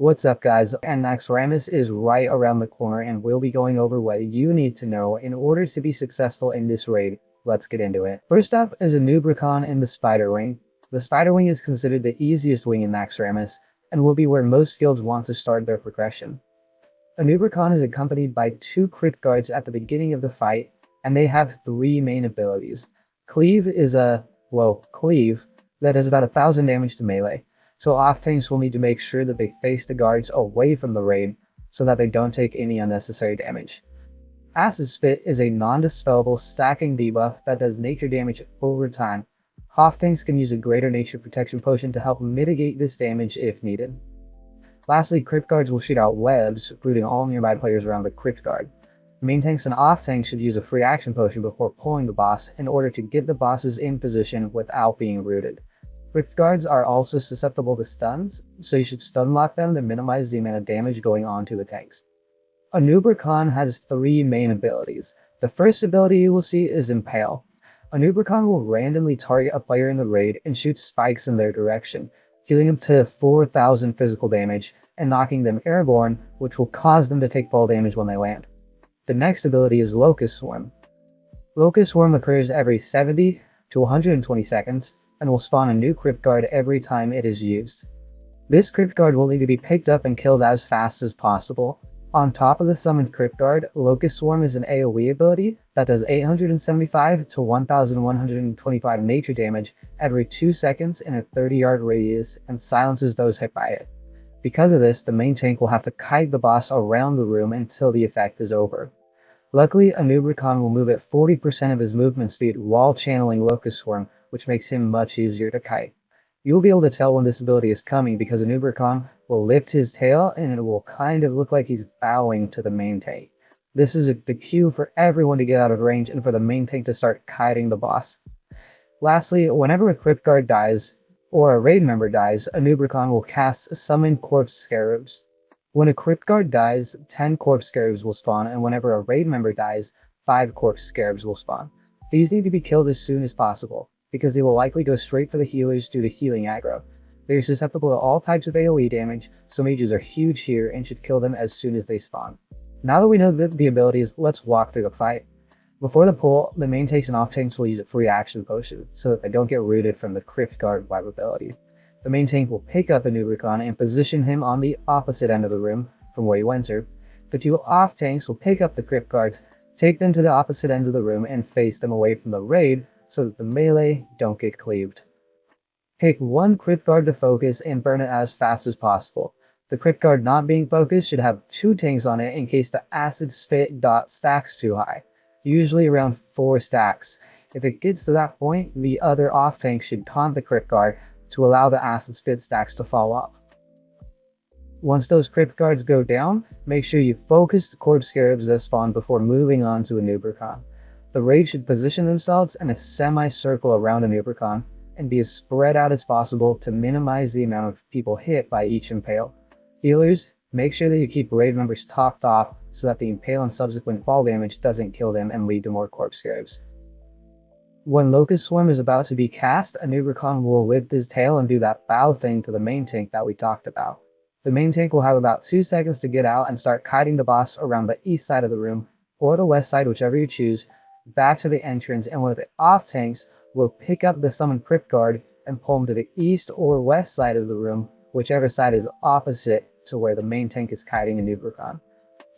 What's up guys, and Naxxramas is right around the corner and we'll be going over what you need to know in order to be successful in this raid. Let's get into it. First up is a newcomer in the spider wing. The spider wing is considered the easiest wing in Naxxramas and will be where most guilds want to start their progression. A newcomer is accompanied by 2 crit guards at the beginning of the fight, and they have 3 main abilities. Cleave is cleave that does about 1000 damage to melee. So off-tanks will need to make sure that they face the guards away from the raid so that they don't take any unnecessary damage. Acid Spit is a non-dispellable stacking debuff that does nature damage over time. Off-tanks can use a greater nature protection potion to help mitigate this damage if needed. Lastly, crypt guards will shoot out webs, rooting all nearby players around the crypt guard. Main tanks and off-tanks should use a free action potion before pulling the boss in order to get the bosses in position without being rooted. Crypt guards are also susceptible to stuns, so you should stun lock them to minimize the amount of damage going on to the tanks. A newcomer has 3 main abilities. The first ability you will see is Impale. A newcomer will randomly target a player in the raid and shoot spikes in their direction, dealing up to 4000 physical damage and knocking them airborne, which will cause them to take fall damage when they land. The next ability is Locust Swarm. Locust Swarm occurs every 70 to 120 seconds, and will spawn a new crypt guard every time it is used. This crypt guard will need to be picked up and killed as fast as possible. On top of the summoned crypt guard, Locust Swarm is an AoE ability that does 875 to 1125 nature damage every 2 seconds in a 30-yard radius and silences those hit by it. Because of this, the main tank will have to kite the boss around the room until the effect is over. Luckily, a newcomer will move at 40% of his movement speed while channeling Locust Swarm, which makes him much easier to kite. You will be able to tell when this ability is coming because a newcomer will lift his tail and it will kind of look like he's bowing to the main tank. This is the cue for everyone to get out of range and for the main tank to start kiting the boss. Lastly, whenever a crypt guard dies, or a raid member dies, a newcomer will cast Summon Corpse Scarabs. When a crypt guard dies, 10 corpse scarabs will spawn, and whenever a raid member dies, 5 corpse scarabs will spawn. These need to be killed as soon as possible, because they will likely go straight for the healers due to healing aggro. They are susceptible to all types of AoE damage, so mages are huge here and should kill them as soon as they spawn. Now that we know the abilities, let's walk through the fight. Before the pull, the main tanks and off tanks will use a free action potion, so that they don't get rooted from the crypt guard web ability. The main tank will pick up a newcomer and position him on the opposite end of the room from where you enter. The 2 off tanks will pick up the crypt guards, take them to the opposite ends of the room and face them away from the raid so that the melee don't get cleaved. Pick 1 crypt guard to focus and burn it as fast as possible. The crypt guard not being focused should have 2 tanks on it in case the acid spit dot stacks too high, usually around 4 stacks. If it gets to that point, the other off tank should taunt the crypt guard to allow the acid spit stacks to fall off. Once those crypt guards go down, make sure you focus the corpse scarabs that spawn before moving on to a newcomer. The raid should position themselves in a semicircle around a newcomer and be as spread out as possible to minimize the amount of people hit by each impale. Healers, make sure that you keep raid members topped off so that the impale and subsequent fall damage doesn't kill them and lead to more corpse scarabs. When Locust Swarm is about to be cast, a newcomer will lift his tail and do that bow thing to the main tank that we talked about. The main tank will have about 2 seconds to get out and start kiting the boss around the east side of the room, or the west side, whichever you choose, back to the entrance, and one of the off tanks will pick up the summoned crypt guard and pull him to the east or west side of the room, whichever side is opposite to where the main tank is kiting a newcomer.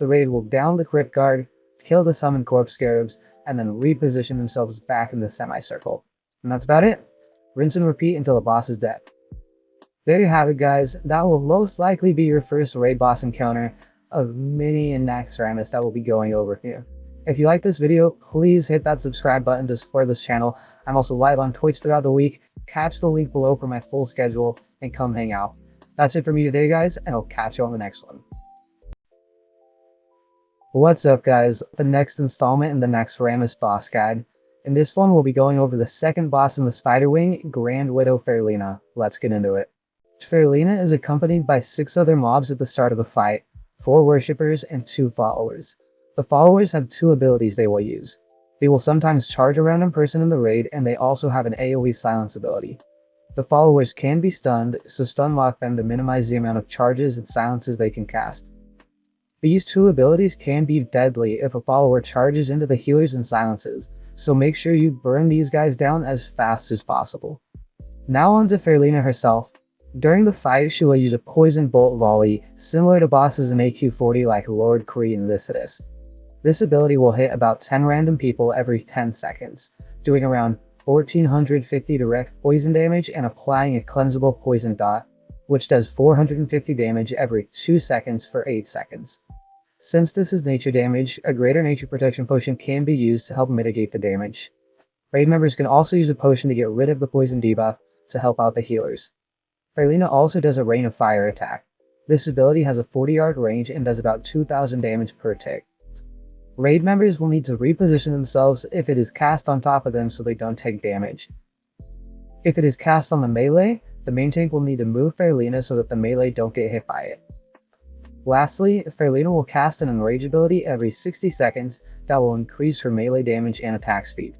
The raid will down the crypt guard, kill the summoned corpse scarabs, and then reposition themselves back in the semicircle. And that's about it. Rinse and repeat until the boss is dead. There you have it guys, that will most likely be your first raid boss encounter of many in Naxxramas that we'll be going over here. If you like this video, please hit that subscribe button to support this channel. I'm also live on Twitch throughout the week. Catch the link below for my full schedule and come hang out. That's it for me today guys, and I'll catch you on the next one. What's up guys, the next installment in the Naxxramas boss guide. In this one we'll be going over the second boss in the spider wing, Grand Widow Fairlina. Let's get into it. Fairlina is accompanied by 6 other mobs at the start of the fight, 4 worshippers and 2 followers. The followers have 2 abilities they will use. They will sometimes charge a random person in the raid, and they also have an AoE silence ability. The followers can be stunned, so stun lock them to minimize the amount of charges and silences they can cast. These two abilities can be deadly if a follower charges into the healers and silences, so make sure you burn these guys down as fast as possible. Now on to Fairlina herself. During the fight, she will use a poison bolt volley, similar to bosses in AQ40 like Lord Kree and Lycidas. This ability will hit about 10 random people every 10 seconds, doing around 1450 direct poison damage and applying a cleansable poison dot, which does 450 damage every 2 seconds for 8 seconds. Since this is nature damage, a greater nature protection potion can be used to help mitigate the damage. Raid members can also use a potion to get rid of the poison debuff to help out the healers. Fairlina also does a Rain of Fire attack. This ability has a 40-yard range and does about 2000 damage per tick. Raid members will need to reposition themselves if it is cast on top of them so they don't take damage. If it is cast on the melee, the main tank will need to move Fairlina so that the melee don't get hit by it. Lastly, Fairlina will cast an Enrage ability every 60 seconds that will increase her melee damage and attack speed.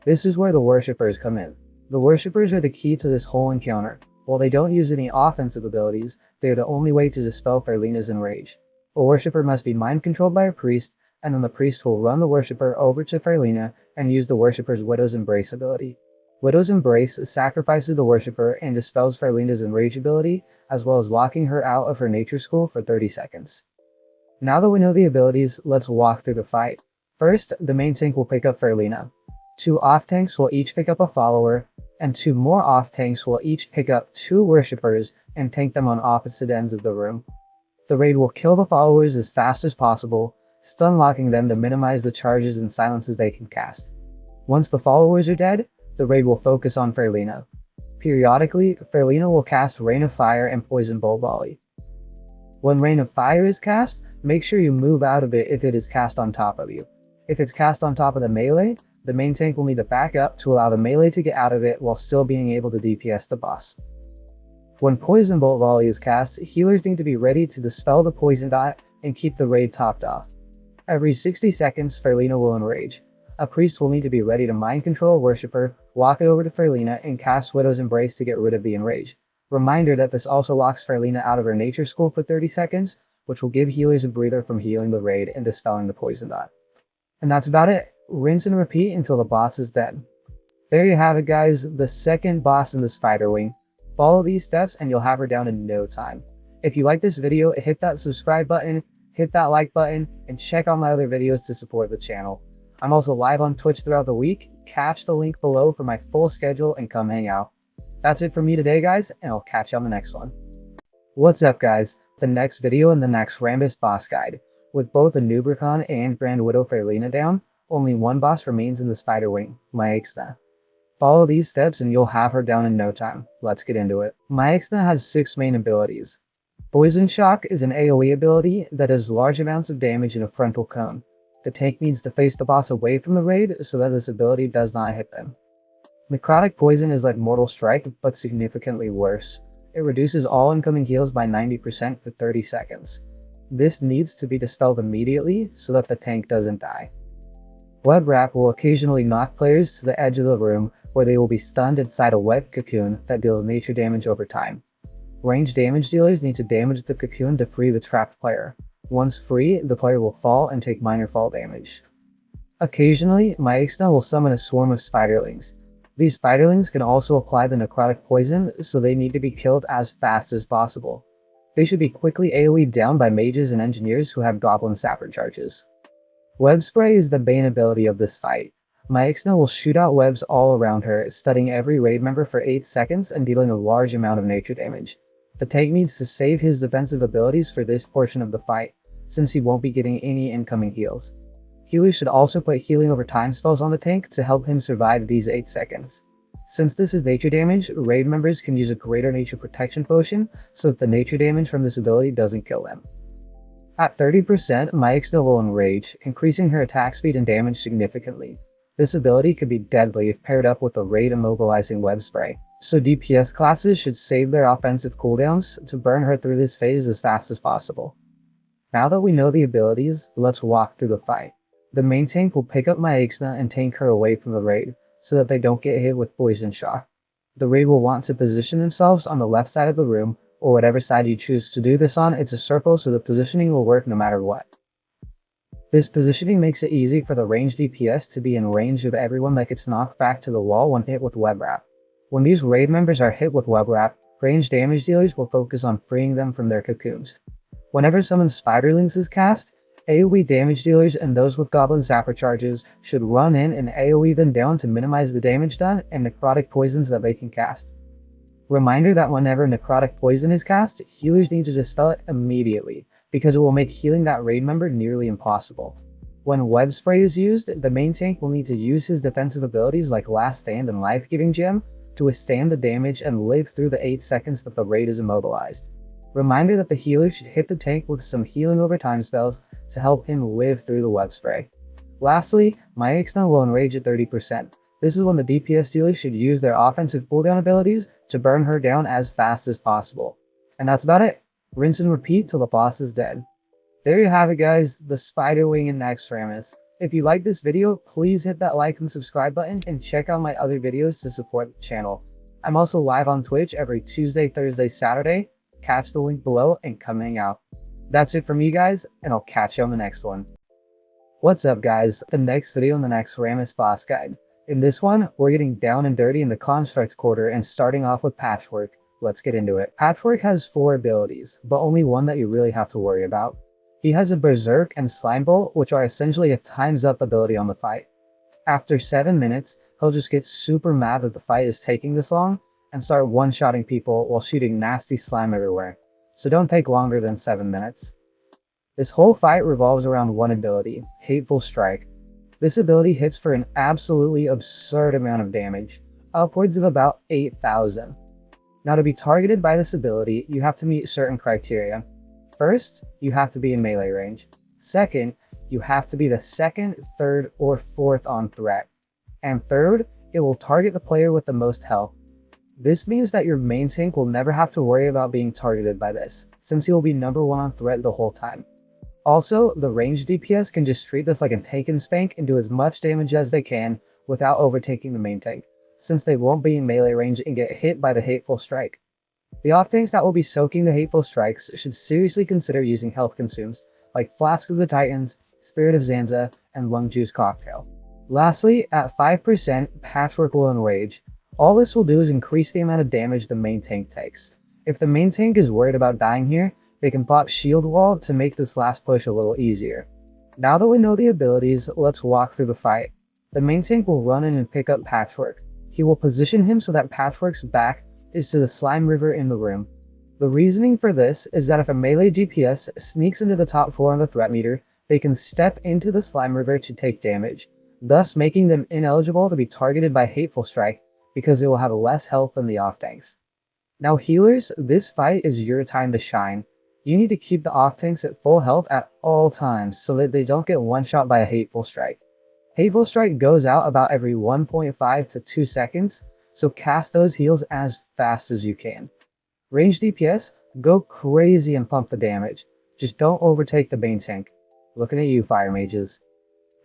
This is where the Worshippers come in. The Worshippers are the key to this whole encounter. While they don't use any offensive abilities, they are the only way to dispel Fairlina's Enrage. A Worshipper must be mind controlled by a priest, and then the priest will run the Worshipper over to Fairlina and use the Worshipper's Widow's Embrace ability. Widow's Embrace sacrifices the Worshipper and dispels Fairlina's Enrage ability, as well as locking her out of her nature school for 30 seconds. Now that we know the abilities, let's walk through the fight. First, the main tank will pick up Fairlina. 2 off-tanks will each pick up a follower, and 2 more off-tanks will each pick up 2 Worshippers and tank them on opposite ends of the room. The raid will kill the followers as fast as possible, stun locking them to minimize the charges and silences they can cast. Once the followers are dead, the raid will focus on Fairlina. Periodically, Fairlina will cast Rain of Fire and Poison Bolt Volley. When Rain of Fire is cast, make sure you move out of it if it is cast on top of you. If it's cast on top of the melee, the main tank will need to back up to allow the melee to get out of it while still being able to DPS the boss. When Poison Bolt Volley is cast, healers need to be ready to dispel the poison dot and keep the raid topped off. Every 60 seconds, Fairlina will enrage. A priest will need to be ready to mind control a Worshipper, walk it over to Fairlina, and cast Widow's Embrace to get rid of the enrage. Reminder that this also locks Fairlina out of her nature school for 30 seconds, which will give healers a breather from healing the raid and dispelling the poison dot. And that's about it. Rinse and repeat until the boss is dead. There you have it, guys, the second boss in the Spider Wing. Follow these steps and you'll have her down in no time. If you like this video, hit that subscribe button, hit that like button, and check out my other videos to support the channel. I'm also live on Twitch throughout the week. Catch the link below for my full schedule and come hang out. That's it for me today, guys, and I'll catch you on the next one. What's up, guys? The next video in the Naxxramas boss guide. With both the Nubricon and Grand Widow Fairlina down, only one boss remains in the Spider Wing, Naxxramas. Follow these steps and you'll have her down in no time. Let's get into it. Naxxramas has 6 main abilities. Poison Shock is an AoE ability that does large amounts of damage in a frontal cone. The tank needs to face the boss away from the raid so that this ability does not hit them. Necrotic Poison is like Mortal Strike, but significantly worse. It reduces all incoming heals by 90% for 30 seconds. This needs to be dispelled immediately so that the tank doesn't die. Web Wrap will occasionally knock players to the edge of the room where they will be stunned inside a web cocoon that deals nature damage over time. Ranged damage dealers need to damage the cocoon to free the trapped player. Once free, the player will fall and take minor fall damage. Occasionally, Naxxramas will summon a swarm of spiderlings. These spiderlings can also apply the necrotic poison, so they need to be killed as fast as possible. They should be quickly AoE'd down by mages and engineers who have goblin sapper charges. Web Spray is the bane ability of this fight. Naxxramas will shoot out webs all around her, stunning every raid member for 8 seconds and dealing a large amount of nature damage. The tank needs to save his defensive abilities for this portion of the fight, since he won't be getting any incoming heals. Healers should also put healing over time spells on the tank to help him survive these 8 seconds. Since this is nature damage, raid members can use a greater nature protection potion so that the nature damage from this ability doesn't kill them. At 30%, Naxxramas will enrage, increasing her attack speed and damage significantly. This ability could be deadly if paired up with a raid immobilizing web spray, so DPS classes should save their offensive cooldowns to burn her through this phase as fast as possible. Now that we know the abilities, let's walk through the fight. The main tank will pick up Naxxramas and tank her away from the raid, so that they don't get hit with Poison Shock. The raid will want to position themselves on the left side of the room, or whatever side you choose to do this on. It's a circle, so the positioning will work no matter what. This positioning makes it easy for the ranged DPS to be in range of everyone that gets knocked back to the wall when hit with web wrap. When these raid members are hit with web wrap, ranged damage dealers will focus on freeing them from their cocoons. Whenever someone's spiderlings is cast, AoE damage dealers and those with goblin zapper charges should run in and AoE them down to minimize the damage done and necrotic poisons that they can cast. Reminder that whenever necrotic poison is cast, healers need to dispel it immediately, because it will make healing that raid member nearly impossible. When web spray is used, the main tank will need to use his defensive abilities like Last Stand and Life Giving Gem to withstand the damage and live through the 8 seconds that the raid is immobilized. Reminder that the healer should hit the tank with some healing over time spells to help him live through the web spray. Lastly, my Ixna will enrage at 30%. This is when the DPS dealers should use their offensive cooldown abilities to burn her down as fast as possible. And that's about it. Rinse and repeat till the boss is dead. There you have it guys, the Spider Wing in Naxxramas. If you like this video, please hit that like and subscribe button and check out my other videos to support the channel. I'm also live on Twitch every Tuesday, Thursday, Saturday. Catch the link below and come hang out. That's it from me guys, and I'll catch you on the next one. What's up guys, the next video in the Naxxramas boss guide. In this one, we're getting down and dirty in the construct quarter and starting off with Patchwork. Let's get into it. Patchwork has 4 abilities, but only one that you really have to worry about. He has a Berserk and Slime Bolt, which are essentially a times up ability on the fight. After 7 minutes, he'll just get super mad that the fight is taking this long, and start one-shotting people while shooting nasty slime everywhere, so don't take longer than 7 minutes. This whole fight revolves around one ability, Hateful Strike. This ability hits for an absolutely absurd amount of damage, upwards of about 8,000. Now to be targeted by this ability, you have to meet certain criteria. First, you have to be in melee range. Second, you have to be the 2nd, 3rd, or 4th on threat. And third, it will target the player with the most health. This means that your main tank will never have to worry about being targeted by this, since he will be number 1 on threat the whole time. Also, the ranged DPS can just treat this like a take and spank and do as much damage as they can without overtaking the main tank, since they won't be in melee range and get hit by the Hateful Strike. The off tanks that will be soaking the Hateful Strikes should seriously consider using health consumes, like Flask of the Titans, Spirit of Zanza, and Lung Juice Cocktail. Lastly, at 5%, Patchwork will enrage. All this will do is increase the amount of damage the main tank takes. If the main tank is worried about dying here, they can pop Shield Wall to make this last push a little easier. Now that we know the abilities, let's walk through the fight. The main tank will run in and pick up Patchwork. He will position him so that Patchwork's back is to the slime river in the room. The reasoning for this is that if a melee DPS sneaks into the top floor on the threat meter, they can step into the slime river to take damage, thus making them ineligible to be targeted by Hateful Strike, because they will have less health than the off tanks. Now healers, this fight is your time to shine. You need to keep the off tanks at full health at all times so that they don't get one shot by a Hateful Strike. Hateful Strike goes out about every 1.5 to 2 seconds, so cast those heals as fast as you can. Ranged DPS, go crazy and pump the damage. Just don't overtake the main tank. Looking at you, fire mages.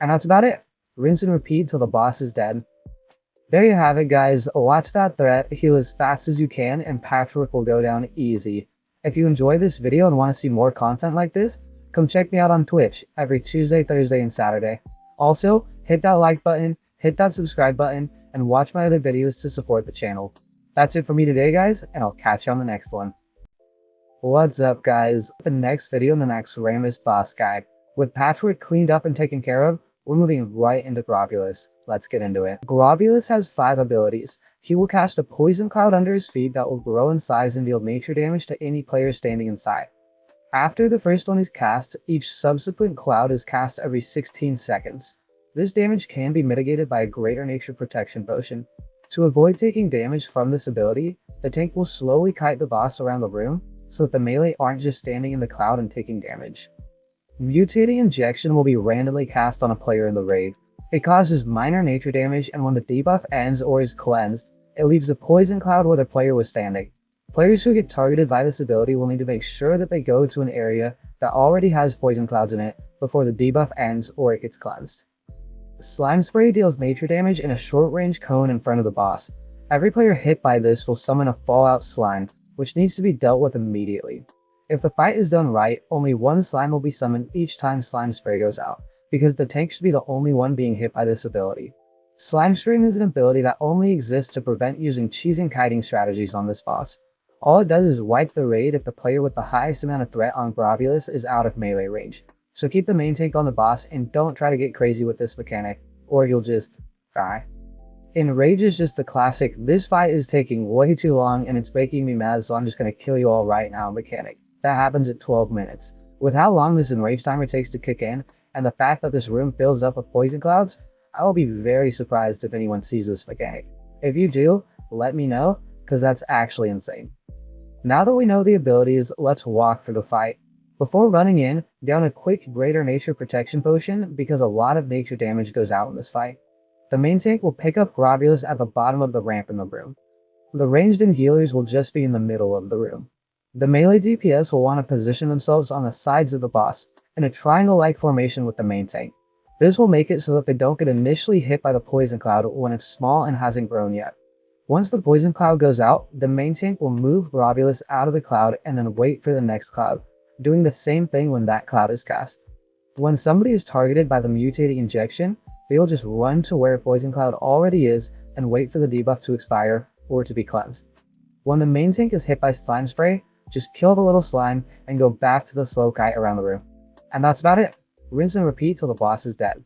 And that's about it. Rinse and repeat till the boss is dead. There you have it guys, watch that threat, heal as fast as you can, and Patchwork will go down easy. If you enjoyed this video and want to see more content like this, come check me out on Twitch every Tuesday, Thursday, and Saturday. Also, hit that like button, hit that subscribe button, and watch my other videos to support the channel. That's it for me today guys, and I'll catch you on the next one. What's up guys, the next video in the Naxxramas boss guide. With Patchwork cleaned up and taken care of, we're moving right into Globulus. Let's get into it. Globulus has 5 abilities. He will cast a poison cloud under his feet that will grow in size and deal nature damage to any player standing inside. After the first one is cast, each subsequent cloud is cast every 16 seconds. This damage can be mitigated by a greater nature protection potion. To avoid taking damage from this ability, the tank will slowly kite the boss around the room so that the melee aren't just standing in the cloud and taking damage. Mutating Injection will be randomly cast on a player in the raid. It causes minor nature damage, and when the debuff ends or is cleansed, it leaves a poison cloud where the player was standing. Players who get targeted by this ability will need to make sure that they go to an area that already has poison clouds in it before the debuff ends or it gets cleansed. Slime Spray deals nature damage in a short range cone in front of the boss. Every player hit by this will summon a fallout slime, which needs to be dealt with immediately. If the fight is done right, only one slime will be summoned each time slime spray goes out, because the tank should be the only one being hit by this ability. Slime stream is an ability that only exists to prevent using cheesing kiting strategies on this boss. All it does is wipe the raid if the player with the highest amount of threat on Grovulus is out of melee range. So keep the main tank on the boss and don't try to get crazy with this mechanic, or you'll just die. Enrage is just the classic, this fight is taking way too long and it's making me mad, so I'm just gonna kill you all right now mechanic. That happens at 12 minutes. With how long this enrage timer takes to kick in, and the fact that this room fills up with poison clouds, I will be very surprised if anyone sees this mechanic. If you do, let me know, because that's actually insane. Now that we know the abilities, let's walk through the fight. Before running in, down a quick greater nature protection potion, because a lot of nature damage goes out in this fight. The main tank will pick up Grovulus at the bottom of the ramp in the room. The ranged and healers will just be in the middle of the room. The melee DPS will want to position themselves on the sides of the boss, in a triangle-like formation with the main tank. This will make it so that they don't get initially hit by the poison cloud when it's small and hasn't grown yet. Once the poison cloud goes out, the main tank will move Grovulus out of the cloud and then wait for the next cloud, doing the same thing when that cloud is cast. When somebody is targeted by the mutating injection, they will just run to where poison cloud already is and wait for the debuff to expire or to be cleansed. When the main tank is hit by slime spray, just kill the little slime and go back to the slow kite around the room. And that's about it. Rinse and repeat till the boss is dead.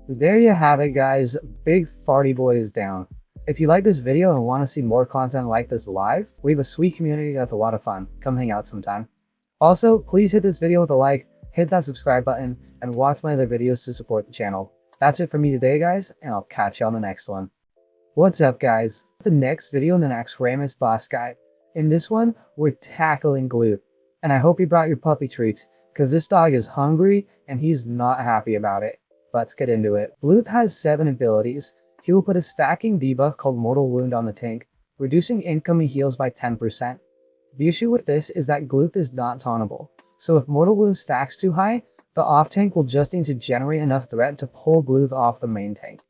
There you have it guys, Big Farty Boy is down. If you like this video and want to see more content like this live, we have a sweet community that's a lot of fun. Come hang out sometime. Also, please hit this video with a like, hit that subscribe button, and watch my other videos to support the channel. That's it for me today guys, and I'll catch you on the next one. What's up guys? The next video in the Naxxramas boss guide. In this one, we're tackling Gluth. And I hope you brought your puppy treats, because this dog is hungry and he's not happy about it. Let's get into it. Gluth has 7 abilities. He will put a stacking debuff called Mortal Wound on the tank, reducing incoming heals by 10%. The issue with this is that Gluth is not tauntable, so if Mortal Wound stacks too high, the off tank will just need to generate enough threat to pull Gluth off the main tank.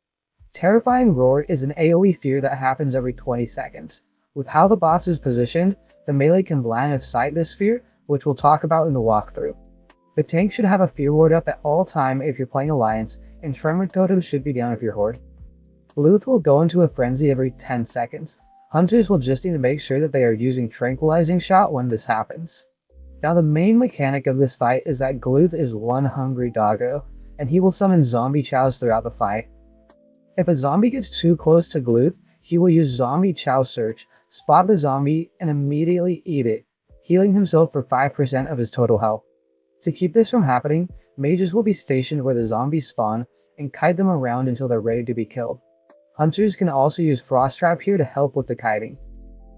Terrifying Roar is an AoE fear that happens every 20 seconds. With how the boss is positioned, the melee can line of sight this fear, which we'll talk about in the walkthrough. The tank should have a fear ward up at all time if you're playing Alliance, and Tremor Totems should be down if you're Horde. Gluth will go into a frenzy every 10 seconds. Hunters will just need to make sure that they are using Tranquilizing Shot when this happens. Now the main mechanic of this fight is that Gluth is one hungry doggo, and he will summon zombie chows throughout the fight. If a zombie gets too close to Gluth, he will use Zombie Chow Search, spot the zombie, and immediately eat it, healing himself for 5% of his total health. To keep this from happening, mages will be stationed where the zombies spawn and kite them around until they're ready to be killed. Hunters can also use Frost Trap here to help with the kiting.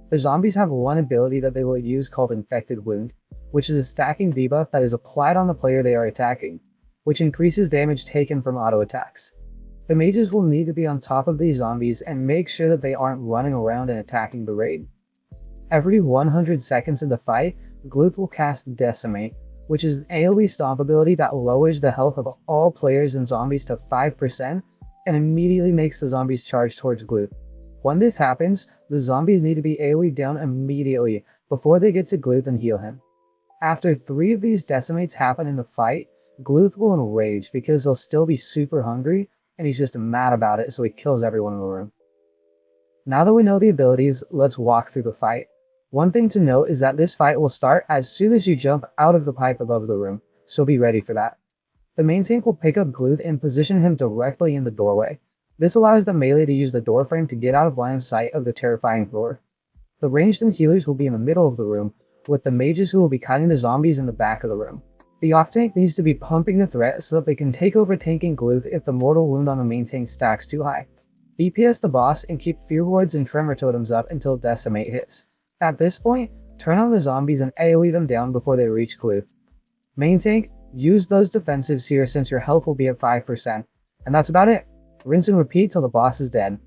The zombies have one ability that they will use called Infected Wound, which is a stacking debuff that is applied on the player they are attacking, which increases damage taken from auto attacks. The mages will need to be on top of these zombies and make sure that they aren't running around and attacking the raid. Every 100 seconds in the fight, Gluth will cast Decimate, which is an AoE stomp ability that lowers the health of all players and zombies to 5% and immediately makes the zombies charge towards Gluth. When this happens, the zombies need to be AoE down immediately before they get to Gluth and heal him. After 3 of these decimates happen in the fight, Gluth will enrage because he'll still be super hungry and he's just mad about it, so he kills everyone in the room. Now that we know the abilities, let's walk through the fight. One thing to note is that this fight will start as soon as you jump out of the pipe above the room, so be ready for that. The main tank will pick up Gluth and position him directly in the doorway. This allows the melee to use the door frame to get out of line of sight of the terrifying roar. The ranged and healers will be in the middle of the room, with the mages who will be cutting the zombies in the back of the room. The off tank needs to be pumping the threat so that they can take over tanking Gluth if the Mortal Wound on the main tank stacks too high. DPS the boss and keep Fear Wards and Tremor Totems up until Decimate hits. At this point, turn on the zombies and AoE them down before they reach Gluth. Main tank, use those defensives here since your health will be at 5%. And that's about it. Rinse and repeat till the boss is dead.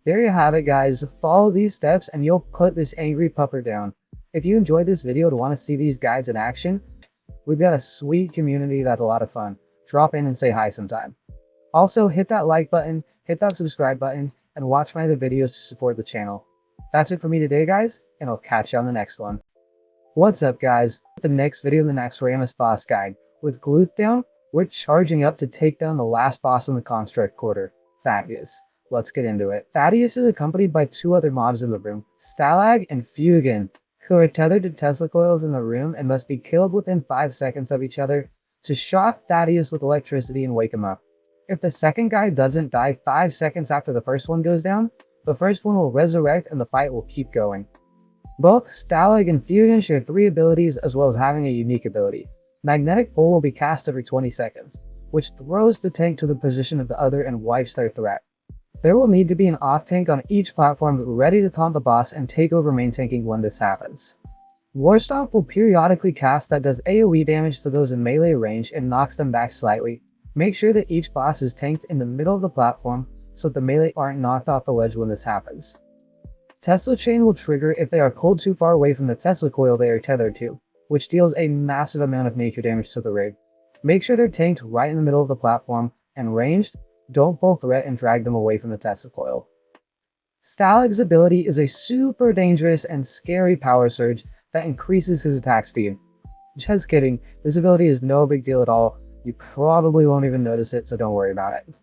There you have it guys, follow these steps and you'll put this angry pupper down. If you enjoyed this video and want to see these guides in action, we've got a sweet community that's a lot of fun. Drop in and say hi sometime. Also hit that like button, hit that subscribe button, and watch my other videos to support the channel. That's it for me today, guys, and I'll catch you on the next one. What's up, guys? The next video in the Naxxramas boss guide. With Gluth down, we're charging up to take down the last boss in the construct quarter, Thaddeus. Let's get into it. Thaddeus is accompanied by two other mobs in the room, Stalag and Fugan, who are tethered to Tesla coils in the room and must be killed within 5 seconds of each other to shock Thaddeus with electricity and wake him up. If the second guy doesn't die 5 seconds after the first one goes down, the first one will resurrect and the fight will keep going. Both Stalag and Fugan share 3 abilities as well as having a unique ability. Magnetic Pull will be cast every 20 seconds, which throws the tank to the position of the other and wipes their threat. There will need to be an off tank on each platform ready to taunt the boss and take over main tanking when this happens. Warstomp will periodically cast that does AoE damage to those in melee range and knocks them back slightly. Make sure that each boss is tanked in the middle of the platform so that the melee aren't knocked off the ledge when this happens. Tesla Chain will trigger if they are pulled too far away from the Tesla coil they are tethered to, which deals a massive amount of nature damage to the raid. Make sure they're tanked right in the middle of the platform, and ranged, don't pull threat and drag them away from the Tesla coil. Stalag's ability is a super dangerous and scary power surge that increases his attack speed. Just kidding, this ability is no big deal at all. You probably won't even notice it, so don't worry about it.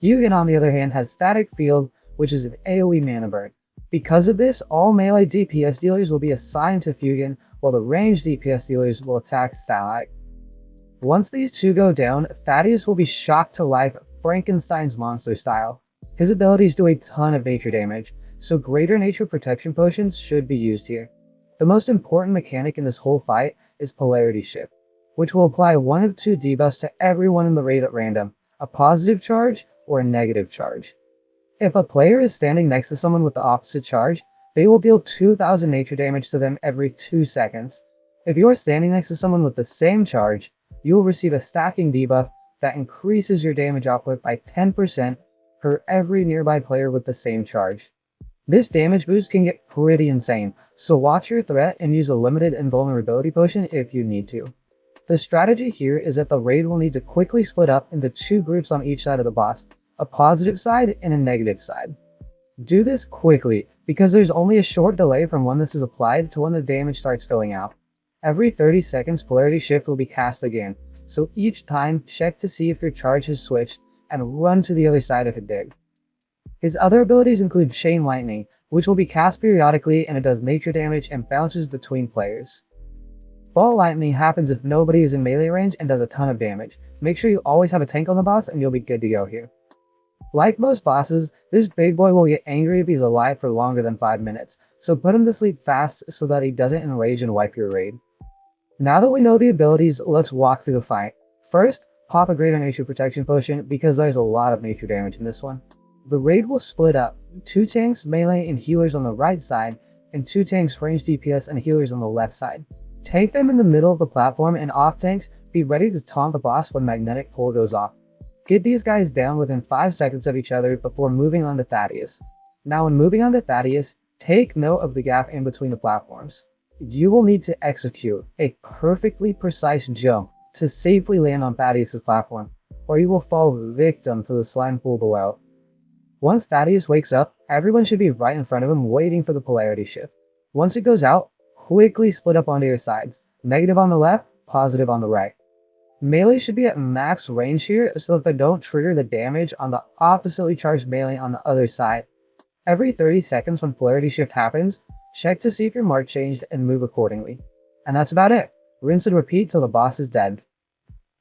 Fugan, on the other hand, has Static Field, which is an AoE mana burn. Because of this, all melee DPS dealers will be assigned to Fugan, while the ranged DPS dealers will attack Stalag. Once these two go down, Thaddeus will be shocked to life Frankenstein's monster style. His abilities do a ton of nature damage, so greater nature protection potions should be used here. The most important mechanic in this whole fight is Polarity Shift, which will apply one of 2 debuffs to everyone in the raid at random, a positive charge or a negative charge. If a player is standing next to someone with the opposite charge, they will deal 2000 nature damage to them every 2 seconds. If you are standing next to someone with the same charge, you will receive a stacking debuff that increases your damage output by 10% for every nearby player with the same charge. This damage boost can get pretty insane, so watch your threat and use a limited invulnerability potion if you need to. The strategy here is that the raid will need to quickly split up into 2 groups on each side of the boss, a positive side and a negative side. Do this quickly, because there's only a short delay from when this is applied to when the damage starts going out. Every 30 seconds Polarity Shift will be cast again, so each time check to see if your charge has switched and run to the other side if it did. His other abilities include Chain Lightning, which will be cast periodically and it does nature damage and bounces between players. Ball Lightning happens if nobody is in melee range and does a ton of damage. Make sure you always have a tank on the boss and you'll be good to go here. Like most bosses, this big boy will get angry if he's alive for longer than 5 minutes, so put him to sleep fast so that he doesn't enrage and wipe your raid. Now that we know the abilities, let's walk through the fight. First, pop a greater nature protection potion because there's a lot of nature damage in this one. The raid will split up, 2 tanks, melee, and healers on the right side, and 2 tanks, ranged DPS, and healers on the left side. Take them in the middle of the platform, and off tanks, be ready to taunt the boss when Magnetic Pull goes off. Get these guys down within 5 seconds of each other before moving on to Thaddeus. Now when moving on to Thaddeus, take note of the gap in between the platforms. You will need to execute a perfectly precise jump to safely land on Thaddeus' platform, or you will fall victim to the slime pool below. Once Thaddeus wakes up, everyone should be right in front of him waiting for the Polarity Shift. Once it goes out, quickly split up onto your sides, negative on the left, positive on the right. Melee should be at max range here so that they don't trigger the damage on the oppositely charged melee on the other side. Every 30 seconds when Polarity Shift happens, check to see if your mark changed and move accordingly. And that's about it. Rinse and repeat till the boss is dead.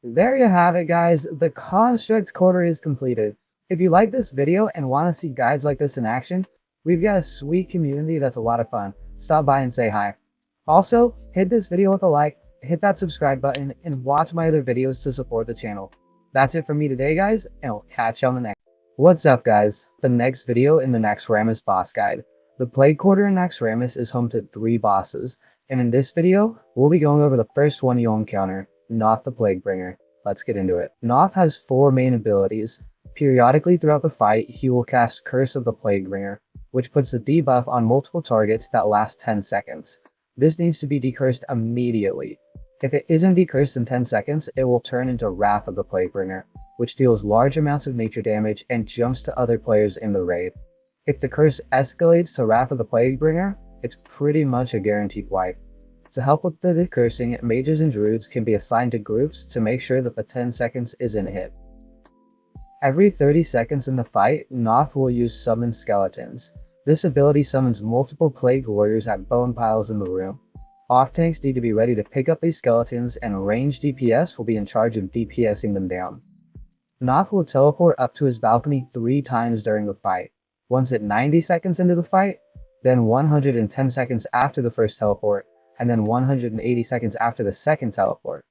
There you have it, guys. The construct quarter is completed. If you like this video and want to see guides like this in action, we've got a sweet community that's a lot of fun. Stop by and say hi. Also, hit this video with a like, hit that subscribe button, and watch my other videos to support the channel. That's it from me today, guys, and we'll catch you on the next. What's up, guys? The next video in the Naxxramas boss guide. The Plague Quarter in Naxxramas is home to 3 bosses, and in this video, we'll be going over the first one you'll encounter, Noth the Plaguebringer. Let's get into it. Noth has 4 main abilities. Periodically throughout the fight, he will cast Curse of the Plaguebringer, which puts a debuff on multiple targets that lasts 10 seconds. This needs to be decursed immediately. If it isn't decursed in 10 seconds, it will turn into Wrath of the Plaguebringer. which deals large amounts of nature damage and jumps to other players in the raid. If the curse escalates to Wrath of the Plaguebringer, it's pretty much a guaranteed wipe. To help with the decursing, mages and druids can be assigned to groups to make sure that the 10 seconds isn't hit. Every 30 seconds in the fight, Noth will use Summon Skeletons. This ability summons multiple plagued warriors at bone piles in the room. Off-tanks need to be ready to pick up these skeletons, and ranged DPS will be in charge of DPSing them down. Noth will teleport up to his balcony 3 times during the fight, once at 90 seconds into the fight, then 110 seconds after the first teleport, and then 180 seconds after the second teleport.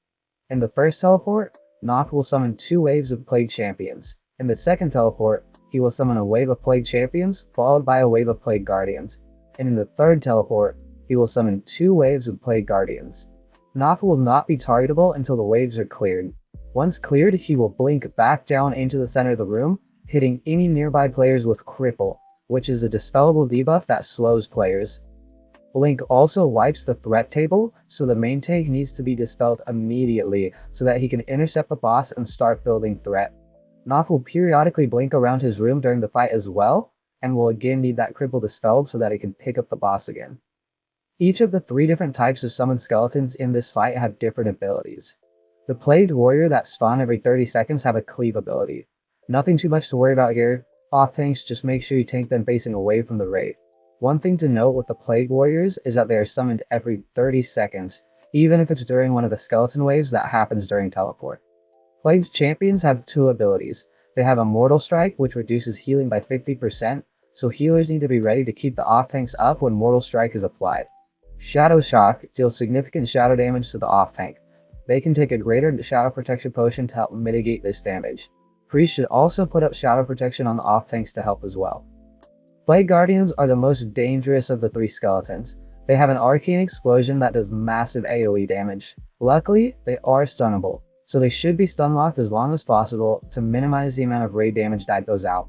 In the first teleport, Noth will summon 2 waves of Plague Champions. In the second teleport, he will summon a wave of Plague Champions, followed by a wave of Plague Guardians. And in the third teleport, he will summon 2 waves of Plague Guardians. Noth will not be targetable until the waves are cleared. Once cleared, he will blink back down into the center of the room, hitting any nearby players with Cripple, which is a dispellable debuff that slows players. Blink also wipes the threat table, so the main tank needs to be dispelled immediately so that he can intercept the boss and start building threat. Noth will periodically blink around his room during the fight as well, and will again need that cripple dispelled so that he can pick up the boss again. Each of the 3 different types of summoned skeletons in this fight have different abilities. The Plagued Warrior that spawn every 30 seconds have a cleave ability. Nothing too much to worry about here. Off tanks, just make sure you tank them facing away from the raid. One thing to note with the Plague Warriors is that they are summoned every 30 seconds, even if it's during one of the skeleton waves that happens during teleport. Plague Champions have 2 abilities. They have a Mortal Strike, which reduces healing by 50%, so healers need to be ready to keep the off tanks up when Mortal Strike is applied. Shadow Shock deals significant shadow damage to the off tank. They can take a greater shadow protection potion to help mitigate this damage. Priests should also put up shadow protection on the off tanks to help as well. Plague Guardians are the most dangerous of the 3 skeletons. They have an arcane explosion that does massive AoE damage. Luckily, they are stunnable, so they should be stun locked as long as possible to minimize the amount of raid damage that goes out.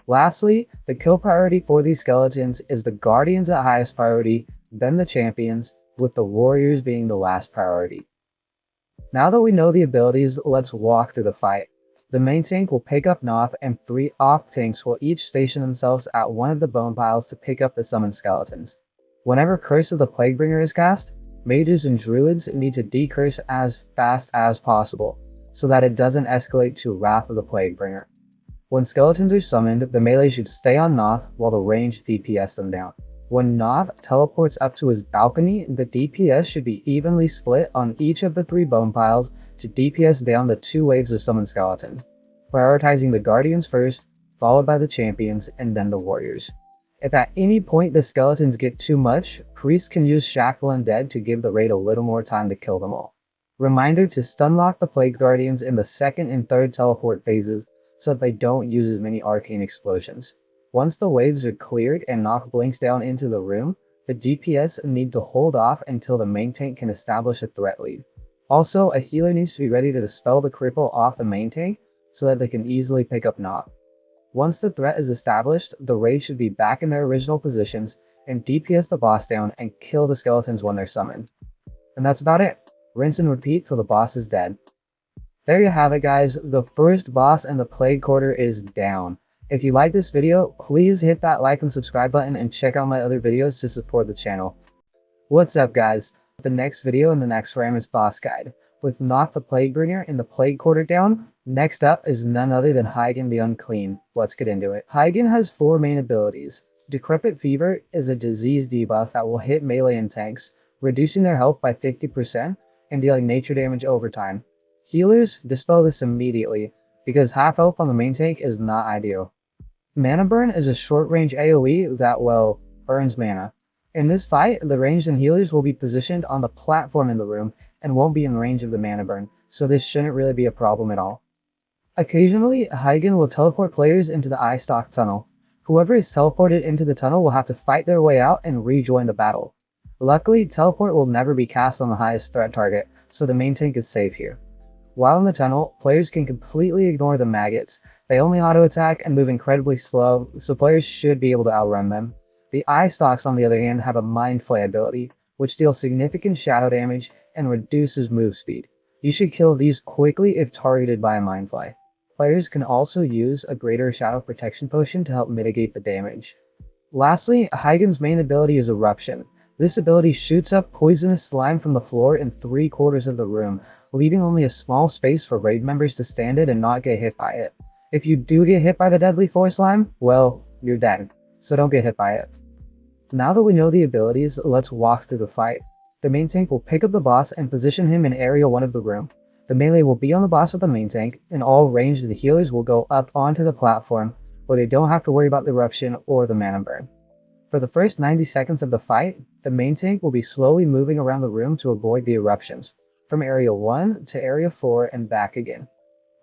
Lastly, the kill priority for these skeletons is the Guardians at highest priority, then the Champions, with the Warriors being the last priority. Now that we know the abilities, let's walk through the fight. The main tank will pick up Noth, and 3 off tanks will each station themselves at one of the bone piles to pick up the summoned skeletons. Whenever Curse of the Plaguebringer is cast, mages and druids need to decurse as fast as possible, so that it doesn't escalate to Wrath of the Plaguebringer. When skeletons are summoned, the melee should stay on Noth while the range DPS them down. When Noth teleports up to his balcony, the DPS should be evenly split on each of the 3 bone piles to DPS down the 2 waves of summoned skeletons, prioritizing the Guardians first, followed by the Champions, and then the Warriors. If at any point the skeletons get too much, priests can use Shackle Undead to give the raid a little more time to kill them all. Reminder to stun lock the Plague Guardians in the second and third teleport phases so that they don't use as many arcane explosions. Once the waves are cleared and Noth blinks down into the room, the DPS need to hold off until the main tank can establish a threat lead. Also, a healer needs to be ready to dispel the cripple off the main tank so that they can easily pick up Noth. Once the threat is established, the raid should be back in their original positions and DPS the boss down and kill the skeletons when they're summoned. And that's about it. Rinse and repeat till the boss is dead. There you have it, guys. The first boss in the Plague Quarter is down. If you like this video, please hit that like and subscribe button and check out my other videos to support the channel. What's up, guys? The next video in the Naxxramas boss guide. With Noth the Plaguebringer in the Plague Quarter down, next up is none other than Hygen the Unclean. Let's get into it. Hygen has 4 main abilities. Decrepit Fever is a disease debuff that will hit melee and tanks, reducing their health by 50% and dealing nature damage over time. Healers dispel this immediately, because half health on the main tank is not ideal. Mana Burn is a short-range AoE that, well, burns mana. In this fight, the ranged and healers will be positioned on the platform in the room and won't be in range of the Mana Burn, so this shouldn't really be a problem at all. Occasionally, Hygen will teleport players into the Eye Stalk tunnel. Whoever is teleported into the tunnel will have to fight their way out and rejoin the battle. Luckily, teleport will never be cast on the highest threat target, so the main tank is safe here. While in the tunnel, players can completely ignore the maggots. They only auto-attack and move incredibly slow, so players should be able to outrun them. The Eye Stalks, on the other hand, have a Mind Flay ability, which deals significant shadow damage and reduces move speed. You should kill these quickly if targeted by a Mind Flay. Players can also use a greater shadow protection potion to help mitigate the damage. Lastly, Hygen's main ability is Eruption. This ability shoots up poisonous slime from the floor in 3/4 of the room, leaving only a small space for raid members to stand in and not get hit by it. If you do get hit by the deadly floor slime, well, you're dead, so don't get hit by it. Now that we know the abilities, let's walk through the fight. The main tank will pick up the boss and position him in area 1 of the room. The melee will be on the boss with the main tank, and all ranged healers will go up onto the platform, where they don't have to worry about the eruption or the mana burn. For the first 90 seconds of the fight, the main tank will be slowly moving around the room to avoid the eruptions, from area 1 to area 4 and back again.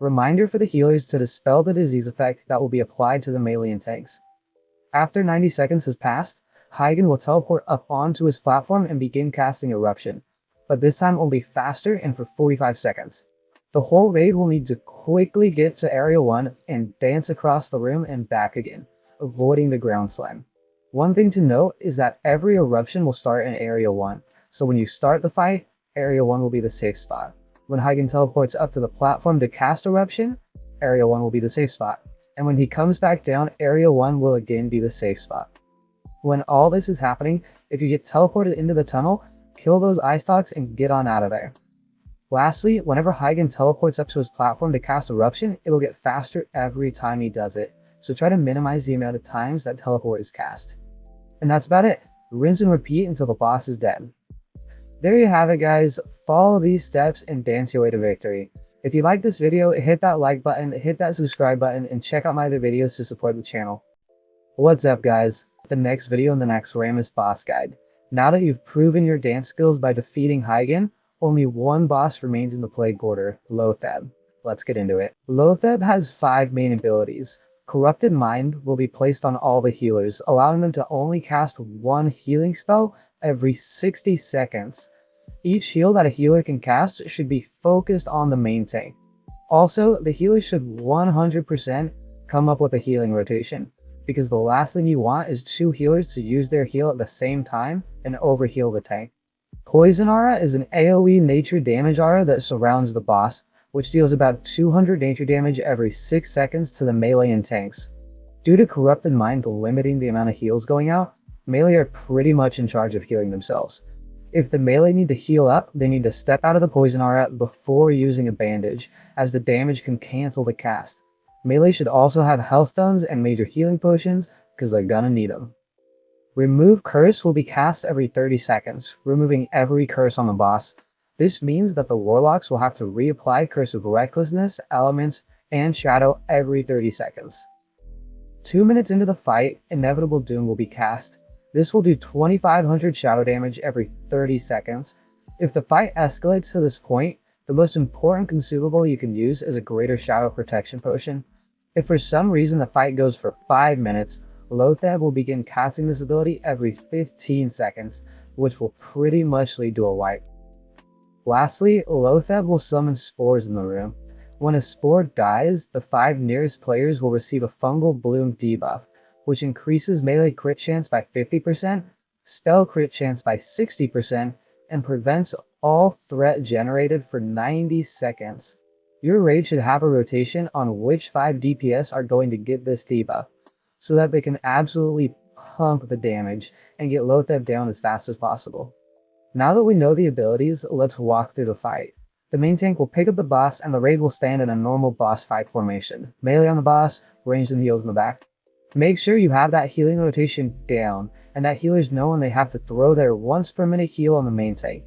Reminder for the healers to dispel the disease effect that will be applied to the melee and tanks. After 90 seconds has passed, Hygen will teleport up onto his platform and begin casting Eruption, but this time only faster and for 45 seconds. The whole raid will need to quickly get to area 1 and dance across the room and back again, avoiding the ground slime. One thing to note is that every eruption will start in area 1, so when you start the fight, area 1 will be the safe spot. When Hygen teleports up to the platform to cast Eruption, area 1 will be the safe spot, and when he comes back down, area 1 will again be the safe spot. When all this is happening, if you get teleported into the tunnel, kill those eye stalks and get on out of there. Lastly, whenever Hygen teleports up to his platform to cast Eruption, it will get faster every time he does it, so try to minimize the amount of times that teleport is cast. And that's about it. Rinse and repeat until the boss is dead. There you have it, guys. Follow these steps and dance your way to victory. If you like this video, hit that like button, hit that subscribe button, and check out my other videos to support the channel. What's up, guys? The next video in the Naxxramas boss guide. Now that you've proven your dance skills by defeating Hygen, only one boss remains in the Plague Quarter, Loatheb. Let's get into it. Loatheb has 5 main abilities. Corrupted Mind will be placed on all the healers, allowing them to only cast 1 healing spell every 60 seconds. Each heal that a healer can cast should be focused on the main tank. Also, the healer should 100% come up with a healing rotation, because the last thing you want is 2 healers to use their heal at the same time and overheal the tank. Poison Aura is an AoE nature damage aura that surrounds the boss, which deals about 200 nature damage every 6 seconds to the melee and tanks. Due to Corrupted Mind limiting the amount of heals going out, melee are pretty much in charge of healing themselves. If the melee need to heal up, they need to step out of the Poison Aura before using a bandage, as the damage can cancel the cast. Melee should also have health stones and major healing potions, because they're gonna need them. Remove Curse will be cast every 30 seconds, removing every curse on the boss. This means that the Warlocks will have to reapply Curse of Recklessness, Elements, and Shadow every 30 seconds. 2 minutes into the fight, Inevitable Doom will be cast. This will do 2500 shadow damage every 30 seconds. If the fight escalates to this point, the most important consumable you can use is a greater shadow protection potion. If for some reason the fight goes for 5 minutes, Loatheb will begin casting this ability every 15 seconds, which will pretty much lead to a wipe. Lastly, Loatheb will summon spores in the room. When a spore dies, the 5 nearest players will receive a fungal bloom debuff, which increases melee crit chance by 50%, spell crit chance by 60%, and prevents all threat generated for 90 seconds. Your raid should have a rotation on which 5 DPS are going to get this debuff, so that they can absolutely pump the damage and get Loatheb down as fast as possible. Now that we know the abilities, let's walk through the fight. The main tank will pick up the boss and the raid will stand in a normal boss fight formation. Melee on the boss, ranged and heals in the back. Make sure you have that healing rotation down, and that healers know when they have to throw their once per minute heal on the main tank.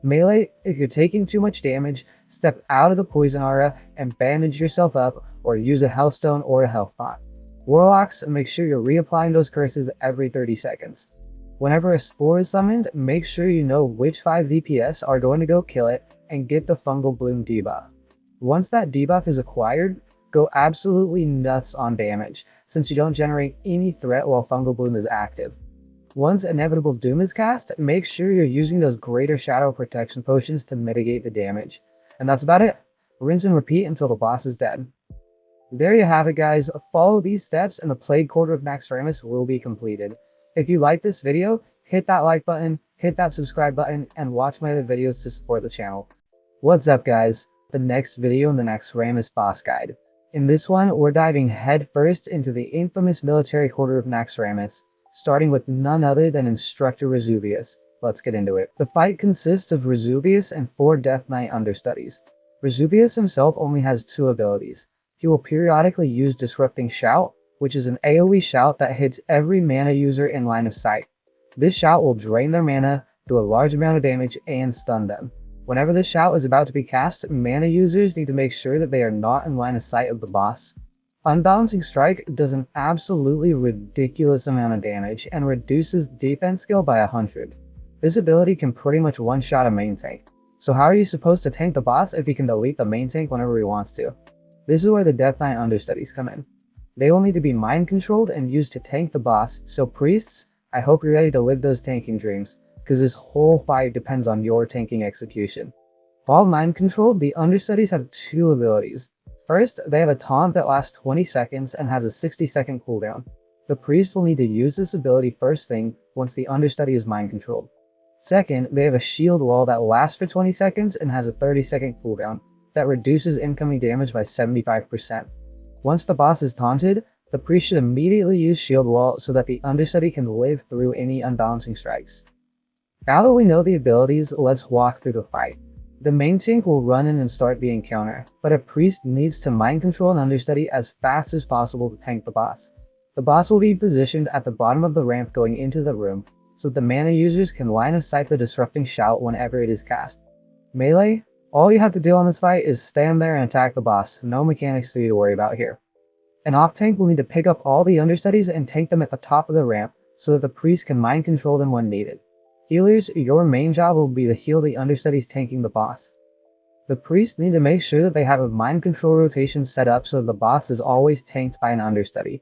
Melee, if you're taking too much damage, step out of the Poison Aura and bandage yourself up, or use a health stone or a health pot. Warlocks, make sure you're reapplying those curses every 30 seconds. Whenever a spore is summoned, make sure you know which 5 DPS are going to go kill it and get the fungal bloom debuff. Once that debuff is acquired, go absolutely nuts on damage, since you don't generate any threat while fungal bloom is active. Once Inevitable Doom is cast, make sure you're using those greater shadow protection potions to mitigate the damage. And that's about it. Rinse and repeat until the boss is dead. There you have it, guys. Follow these steps and the Plague Quarter of Naxxramas will be completed. If you like this video, hit that like button, hit that subscribe button, and watch my other videos to support the channel. What's up, guys? The next video in the Naxxramas boss guide. In this one, we're diving headfirst into the infamous military quarter of Naxxramas, starting with none other than Instructor Resuvius. Let's get into it. The fight consists of Resuvius and 4 Death Knight understudies. Resuvius himself only has 2 abilities. He will periodically use Disrupting Shout, which is an AoE shout that hits every mana user in line of sight. This shout will drain their mana, do a large amount of damage, and stun them. Whenever this shout is about to be cast, mana users need to make sure that they are not in line of sight of the boss. Unbalancing Strike does an absolutely ridiculous amount of damage and reduces defense skill by 100. This ability can pretty much one-shot a main tank. So how are you supposed to tank the boss if he can delete the main tank whenever he wants to? This is where the Death Knight understudies come in. They will need to be mind controlled and used to tank the boss, so priests, I hope you're ready to live those tanking dreams, because this whole fight depends on your tanking execution. While mind controlled, the understudies have 2 abilities. First, they have a taunt that lasts 20 seconds and has a 60-second cooldown. The priest will need to use this ability first thing once the understudy is mind controlled. Second, they have a shield wall that lasts for 20 seconds and has a 30-second cooldown that reduces incoming damage by 75%. Once the boss is taunted, the priest should immediately use shield wall so that the understudy can live through any unbalancing strikes. Now that we know the abilities, let's walk through the fight. The main tank will run in and start the encounter, but a priest needs to mind control an understudy as fast as possible to tank the boss. The boss will be positioned at the bottom of the ramp going into the room, so that the mana users can line of sight the Disrupting Shout whenever it is cast. Melee, all you have to do on this fight is stand there and attack the boss, no mechanics for you to worry about here. An off tank will need to pick up all the understudies and tank them at the top of the ramp, so that the priest can mind control them when needed. Healers, your main job will be to heal the understudies tanking the boss. The priests need to make sure that they have a mind control rotation set up so the boss is always tanked by an understudy.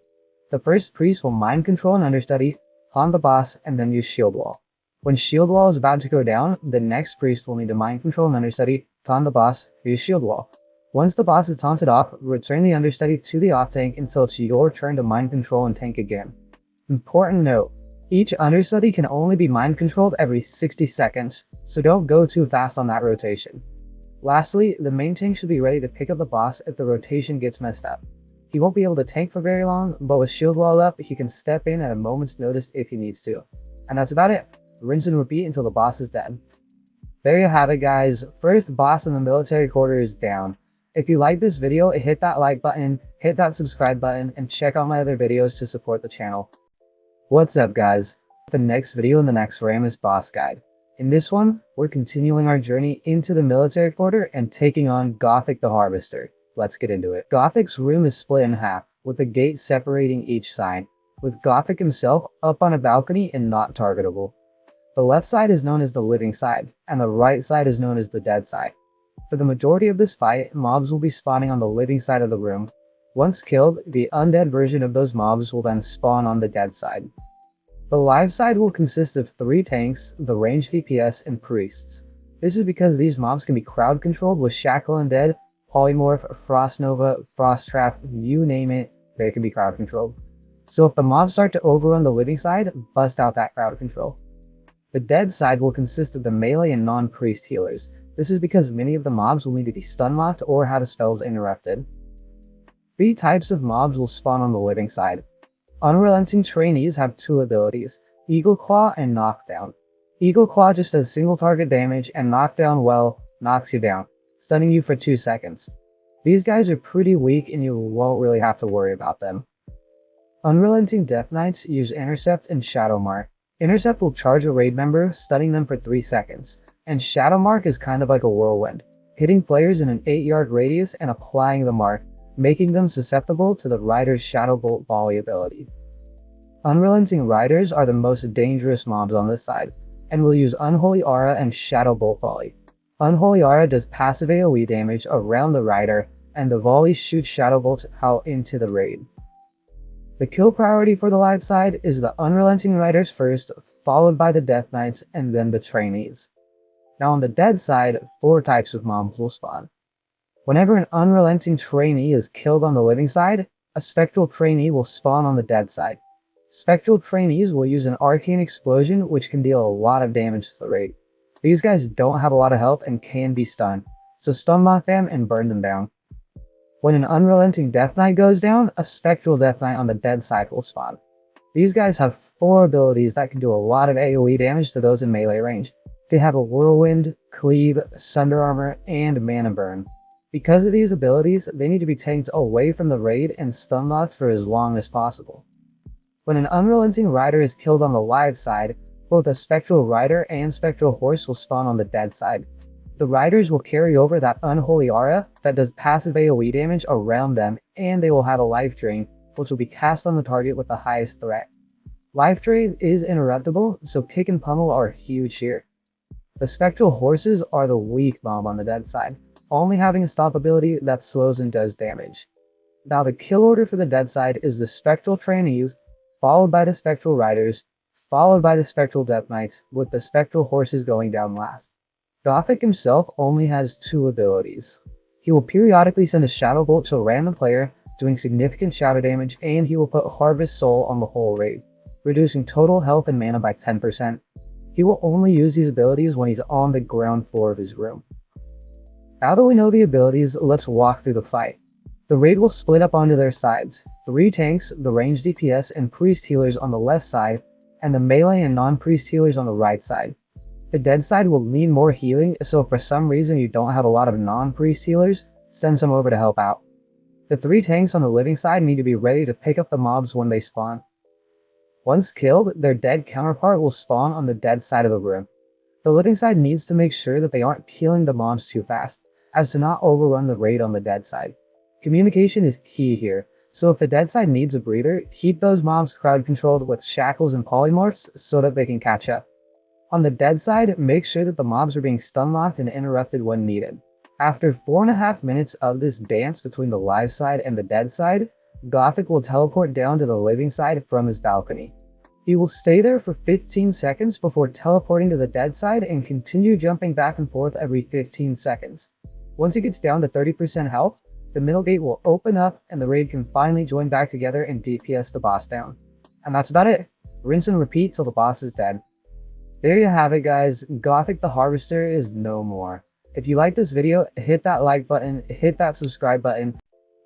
The first priest will mind control an understudy, taunt the boss, and then use shield wall. When shield wall is about to go down, the next priest will need to mind control an understudy, taunt the boss, use shield wall. Once the boss is taunted off, return the understudy to the off tank until it's your turn to mind control and tank again. Important note. Each understudy can only be mind controlled every 60 seconds, so don't go too fast on that rotation. Lastly, the main tank should be ready to pick up the boss if the rotation gets messed up. He won't be able to tank for very long, but with shield wall up, he can step in at a moment's notice if he needs to. And that's about it. Rinse and repeat until the boss is dead. There you have it, guys. First boss in the military quarter is down. If you like this video, hit that like button, hit that subscribe button, and check out my other videos to support the channel. What's up, guys? The next video in the Naxxramas boss guide. In this one, we're continuing our journey into the military quarter and taking on Gothic the Harvester. Let's get into it. Gothic's room is split in half, with a gate separating each side, with Gothic himself up on a balcony and not targetable. The left side is known as the living side, and the right side is known as the dead side. For the majority of this fight, mobs will be spawning on the living side of the room. Once killed, the undead version of those mobs will then spawn on the dead side. The live side will consist of 3 tanks, the ranged DPS, and priests. This is because these mobs can be crowd controlled with Shackle Undead, Polymorph, Frost Nova, Frost Trap, you name it, they can be crowd controlled. So if the mobs start to overrun the living side, bust out that crowd control. The dead side will consist of the melee and non-priest healers. This is because many of the mobs will need to be stun locked or have spells interrupted. 3 types of mobs will spawn on the living side. Unrelenting trainees have 2 abilities, Eagle Claw and Knockdown. Eagle Claw just does single target damage, and Knockdown, well, knocks you down, stunning you for 2 seconds. These guys are pretty weak and you won't really have to worry about them. Unrelenting Death Knights use Intercept and Shadow Mark. Intercept will charge a raid member, stunning them for 3 seconds, and Shadow Mark is kind of like a whirlwind, hitting players in an 8-yard radius and applying the mark, making them susceptible to the Rider's Shadow Bolt volley ability. Unrelenting Riders are the most dangerous mobs on this side, and will use Unholy Aura and Shadow Bolt volley. Unholy Aura does passive AoE damage around the Rider, and the volley shoots Shadow Bolts out into the raid. The kill priority for the live side is the Unrelenting Riders first, followed by the Death Knights, and then the Trainees. Now on the dead side, 4 types of mobs will spawn. Whenever an Unrelenting Trainee is killed on the living side, a Spectral Trainee will spawn on the dead side. Spectral Trainees will use an Arcane Explosion, which can deal a lot of damage to the raid. These guys don't have a lot of health and can be stunned, so stun lock them and burn them down. When an unrelenting Death Knight goes down, a spectral Death Knight on the dead side will spawn. These guys have 4 abilities that can do a lot of AoE damage to those in melee range. They have a Whirlwind, Cleave, Sunder Armor, and Mana Burn. Because of these abilities, they need to be tanked away from the raid and stun locked for as long as possible. When an unrelenting rider is killed on the live side, both a spectral rider and spectral horse will spawn on the dead side. The riders will carry over that unholy aura that does passive AoE damage around them, and they will have a life drain, which will be cast on the target with the highest threat. Life drain is interruptible, so kick and pummel are huge here. The spectral horses are the weak mob on the dead side, only having a stop ability that slows and does damage. Now the kill order for the dead side is the spectral trainees, followed by the spectral riders, followed by the spectral death knights, with the spectral horses going down last. Gothic himself only has 2 abilities. He will periodically send a shadow bolt to a random player, doing significant shadow damage, and he will put Harvest Soul on the whole raid, reducing total health and mana by 10%. He will only use these abilities when he's on the ground floor of his room. Now that we know the abilities, let's walk through the fight. The raid will split up onto their sides, 3 tanks, the ranged DPS and priest healers on the left side, and the melee and non-priest healers on the right side. The dead side will need more healing, so if for some reason you don't have a lot of non-priest healers, send some over to help out. The 3 tanks on the living side need to be ready to pick up the mobs when they spawn. Once killed, their dead counterpart will spawn on the dead side of the room. The living side needs to make sure that they aren't killing the mobs too fast, as to not overrun the raid on the dead side. Communication is key here, so if the dead side needs a breather, keep those mobs crowd controlled with shackles and polymorphs so that they can catch up. On the dead side, make sure that the mobs are being stun locked and interrupted when needed. After 4.5 minutes of this dance between the live side and the dead side, Gothic will teleport down to the living side from his balcony. He will stay there for 15 seconds before teleporting to the dead side and continue jumping back and forth every 15 seconds. Once he gets down to 30% health, the middle gate will open up and the raid can finally join back together and DPS the boss down. And that's about it. Rinse and repeat till the boss is dead. There you have it guys, Gothic the Harvester is no more. If you like this video, hit that like button, hit that subscribe button.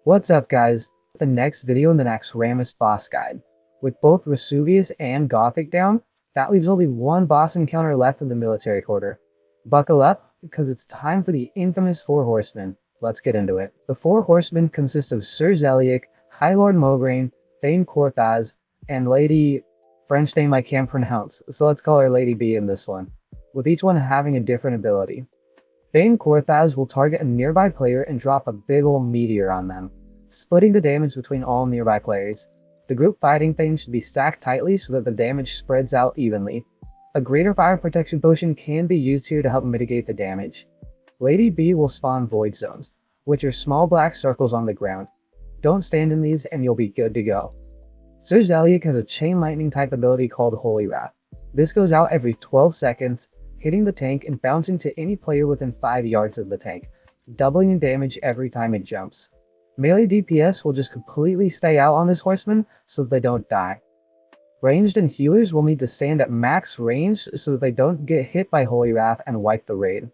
What's up guys? The next video in the Naxxramas boss guide. With both Vesuvius and Gothic down, that leaves only 1 boss encounter left in the military quarter. Buckle up, because it's time for the infamous 4 horsemen. Let's get into it. The 4 horsemen consist of Sir Zeliek, High Lord Mograine, Thane Kel'thuzad, and Lady... French name I can't pronounce, so let's call her Lady B in this one, with each one having a different ability. Thane Kel'thuzad will target a nearby player and drop a big ol' meteor on them, splitting the damage between all nearby players. The group fighting Thane should be stacked tightly so that the damage spreads out evenly. A greater fire protection potion can be used here to help mitigate the damage. Lady B will spawn void zones, which are small black circles on the ground. Don't stand in these and you'll be good to go. Sir Zeliek has a chain lightning type ability called Holy Wrath. This goes out every 12 seconds, hitting the tank and bouncing to any player within 5 yards of the tank, doubling in damage every time it jumps. Melee DPS will just completely stay out on this horseman so that they don't die. Ranged and healers will need to stand at max range so that they don't get hit by Holy Wrath and wipe the raid.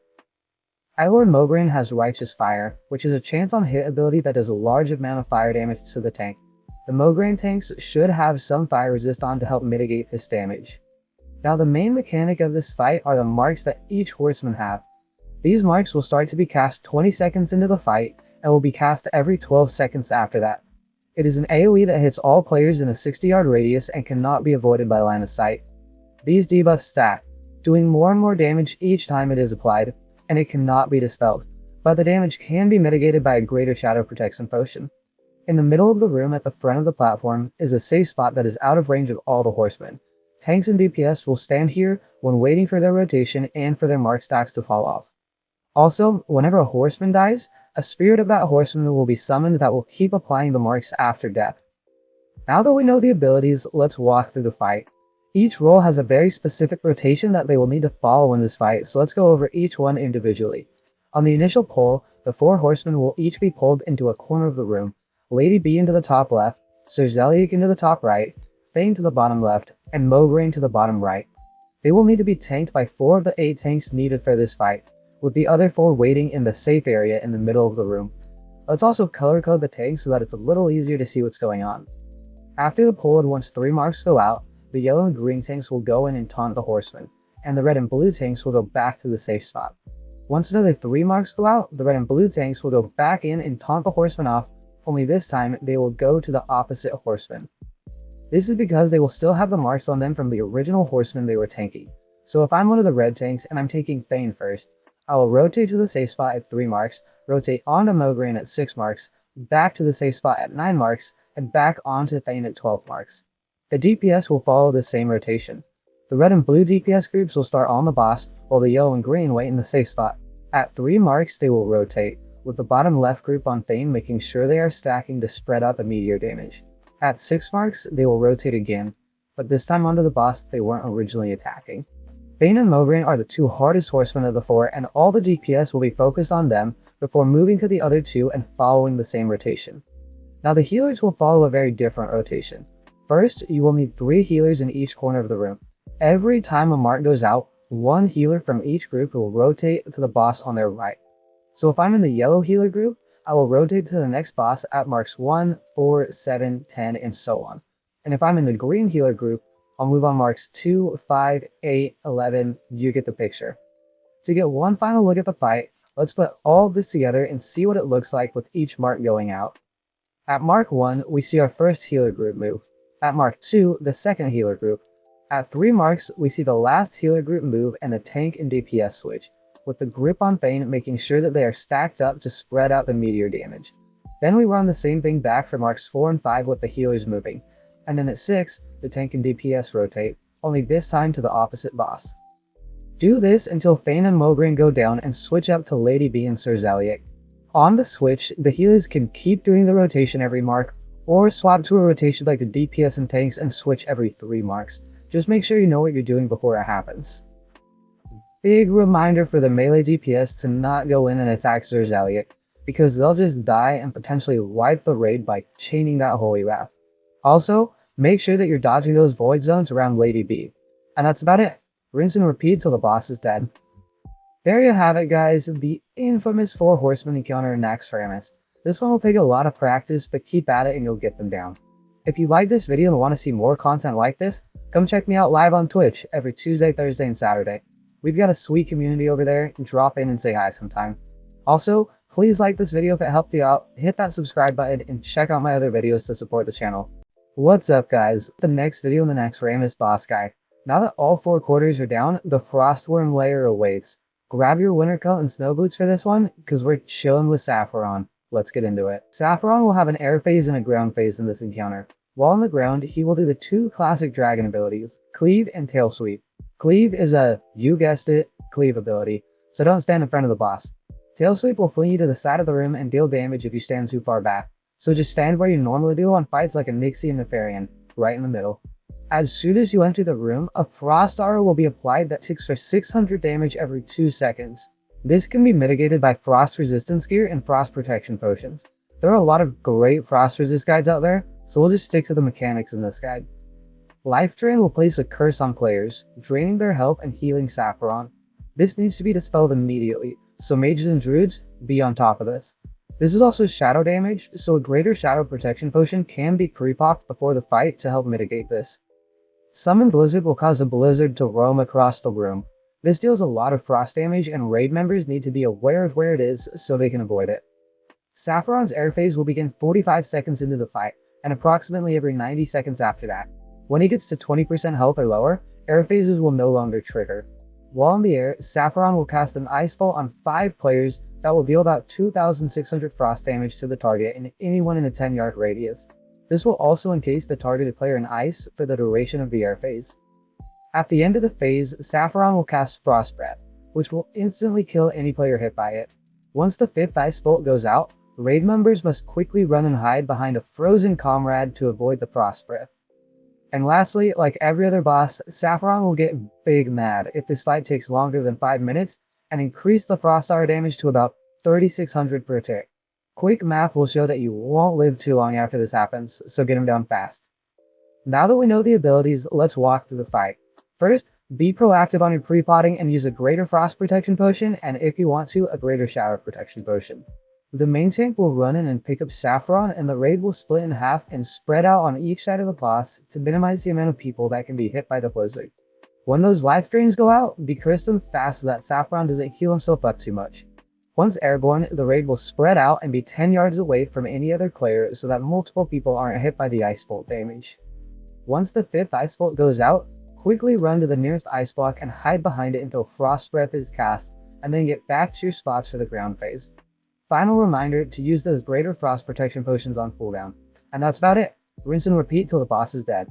High Lord Mograine has Righteous Fire, which is a chance on hit ability that does a large amount of fire damage to the tank. The Mograine tanks should have some fire resist on to help mitigate this damage. Now the main mechanic of this fight are the marks that each horseman have. These marks will start to be cast 20 seconds into the fight and will be cast every 12 seconds after that. It is an AoE that hits all players in a 60-yard radius and cannot be avoided by line of sight. These debuffs stack, doing more and more damage each time it is applied, and it cannot be dispelled, but the damage can be mitigated by a greater shadow protection potion. In the middle of the room at the front of the platform is a safe spot that is out of range of all the horsemen. Tanks and DPS will stand here when waiting for their rotation and for their mark stacks to fall off. Also, whenever a horseman dies, a spirit of that horseman will be summoned that will keep applying the marks after death. Now that we know the abilities, let's walk through the fight. Each role has a very specific rotation that they will need to follow in this fight, so let's go over each one individually. On the initial pull, the 4 horsemen will each be pulled into a corner of the room. Lady B into the top left, Sir Zeliek into the top right, Thane to the bottom left, and Mograine to the bottom right. They will need to be tanked by 4 of the 8 tanks needed for this fight, with the other 4 waiting in the safe area in the middle of the room. Let's also color code the tanks so that it's a little easier to see what's going on. After the pull, and once 3 marks go out, the yellow and green tanks will go in and taunt the horsemen, and the red and blue tanks will go back to the safe spot. Once another 3 marks go out, the red and blue tanks will go back in and taunt the horsemen off, only this time they will go to the opposite horsemen. This is because they will still have the marks on them from the original horsemen they were tanking. So if I'm one of the red tanks and I'm taking Thane first, I will rotate to the safe spot at 3 marks, rotate onto Mograine at 6 marks, back to the safe spot at 9 marks, and back onto Thane at 12 marks. The DPS will follow the same rotation. The red and blue DPS groups will start on the boss, while the yellow and green wait in the safe spot. At 3 marks they will rotate, with the bottom left group on Thane making sure they are stacking to spread out the meteor damage. At 6 marks they will rotate again, but this time onto the boss they weren't originally attacking. Thane and Mograine are the 2 hardest horsemen of the 4, and all the DPS will be focused on them before moving to the other 2 and following the same rotation. Now the healers will follow a very different rotation. First, you will need 3 healers in each corner of the room. Every time a mark goes out, 1 healer from each group will rotate to the boss on their right. So if I'm in the yellow healer group, I will rotate to the next boss at marks 1, 4, 7, 10, and so on. And if I'm in the green healer group, I'll move on marks 2, 5, 8, 11, you get the picture. To get one final look at the fight, let's put all this together and see what it looks like with each mark going out. At mark 1, we see our first healer group move. At mark 2, the second healer group. At 3 marks, we see the last healer group move and the tank and DPS switch, with the grip on Thane making sure that they are stacked up to spread out the meteor damage. Then we run the same thing back for marks 4 and 5 with the healers moving, and then at 6, the tank and DPS rotate, only this time to the opposite boss. Do this until Thane and Mograine go down and switch up to Lady B and Sir Zaliek. On the switch, the healers can keep doing the rotation every mark, or swap to a rotation like the DPS and tanks and switch every 3 marks. Just make sure you know what you're doing before it happens. Big reminder for the melee DPS to not go in and attack Sir Zaliek, because they'll just die and potentially wipe the raid by chaining that Holy Wrath. Also, make sure that you're dodging those void zones around Lady B. And that's about it. Rinse and repeat till the boss is dead. There you have it guys, the infamous 4 horsemen encounter in Naxxramas. This one will take a lot of practice, but keep at it and you'll get them down. If you like this video and want to see more content like this, come check me out live on Twitch every Tuesday, Thursday, and Saturday. We've got a sweet community over there, drop in and say hi sometime. Also, please like this video if it helped you out, hit that subscribe button, and check out my other videos to support the channel. What's up guys, the next video in the Naxxramas boss guide. Now that all 4 quarters are down, the frostwyrm lair awaits. Grab your winter coat and snow boots for this one, cause we're chilling with Sapphiron. Let's get into it. Sapphiron will have an air phase and a ground phase in this encounter. While on the ground, he will do the 2 classic dragon abilities, Cleave and Tail Sweep. Cleave is a, you guessed it, cleave ability, so don't stand in front of the boss. Tail Sweep will fling you to the side of the room and deal damage if you stand too far back, so just stand where you normally do on fights like a Nixie and Nefarian, right in the middle. As soon as you enter the room, a frost aura will be applied that ticks for 600 damage every 2 seconds. This can be mitigated by frost resistance gear and frost protection potions. There are a lot of great frost resist guides out there, so we'll just stick to the mechanics in this guide. Life Drain will place a curse on players, draining their health and healing Sapphiron. This needs to be dispelled immediately, so mages and druids, be on top of this. This is also shadow damage, so a greater shadow protection potion can be pre-popped before the fight to help mitigate this. Summon Blizzard will cause a blizzard to roam across the room. This deals a lot of frost damage, and raid members need to be aware of where it is so they can avoid it. Sapphiron's air phase will begin 45 seconds into the fight, and approximately every 90 seconds after that. When he gets to 20% health or lower, air phases will no longer trigger. While in the air, Sapphiron will cast an Ice Bolt on 5 players that will deal about 2,600 frost damage to the target and anyone in a 10-yard radius. This will also encase the targeted player in ice for the duration of the air phase. At the end of the phase, Sapphiron will cast Frost Breath, which will instantly kill any player hit by it. Once the 5th Ice Bolt goes out, raid members must quickly run and hide behind a frozen comrade to avoid the Frost Breath. And lastly, like every other boss, Sapphiron will get big mad if this fight takes longer than 5 minutes and increase the Frost Hour damage to about 3,600 per tick. Quick math will show that you won't live too long after this happens, so get him down fast. Now that we know the abilities, let's walk through the fight. First, be proactive on your pre-potting and use a greater frost protection potion, and if you want to, a greater shower protection potion. The main tank will run in and pick up Saffron, and the raid will split in half and spread out on each side of the boss to minimize the amount of people that can be hit by the blizzard. When those life drains go out, be crystal fast so that Saffron doesn't heal himself up too much. Once airborne, the raid will spread out and be 10 yards away from any other player so that multiple people aren't hit by the ice bolt damage. Once the 5th ice bolt goes out, quickly run to the nearest ice block and hide behind it until Frost Breath is cast, and then get back to your spots for the ground phase. Final reminder to use those greater frost protection potions on cooldown. And that's about it. Rinse and repeat till the boss is dead.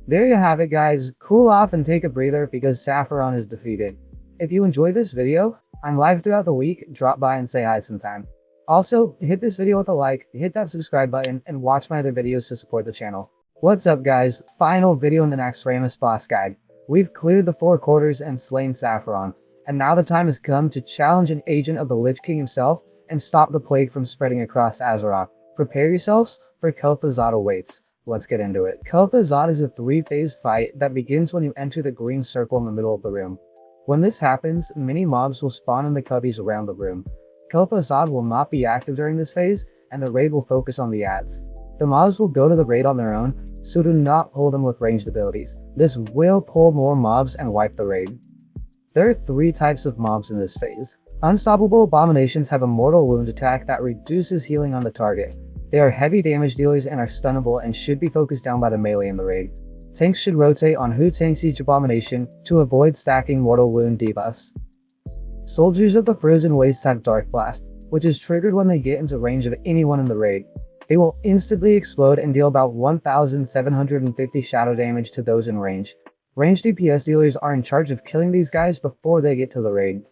There you have it, guys. Cool off and take a breather because Saffron is defeated. If you enjoyed this video, I'm live throughout the week. Drop by and say hi sometime. Also, hit this video with a like, hit that subscribe button, and watch my other videos to support the channel. What's up, guys? Final video in the Naxxramas boss guide. We've cleared the 4 quarters and slain Saffron, and now the time has come to challenge an agent of the Lich King himself and stop the plague from spreading across Azeroth. Prepare yourselves for kel'thuzad awaits. Let's get into it. Kel'thuzad is a 3-phase fight that begins when you enter the green circle in the middle of the room. When this happens, many mobs will spawn in the cubbies around the room. Kel'thuzad will not be active during this phase, and the raid will focus on the ads. The mobs will go to the raid on their own, so do not pull them with ranged abilities. This will pull more mobs and wipe the raid. There are 3 types of mobs in this phase. Unstoppable abominations have a mortal wound attack that reduces healing on the target. They are heavy damage dealers and are stunnable and should be focused down by the melee in the raid. Tanks should rotate on who tanks each abomination to avoid stacking mortal wound debuffs. Soldiers of the Frozen Wastes have Dark Blast, which is triggered when they get into range of anyone in the raid. They will instantly explode and deal about 1,750 shadow damage to those in range. Ranged DPS dealers are in charge of killing these guys before they get to the raid.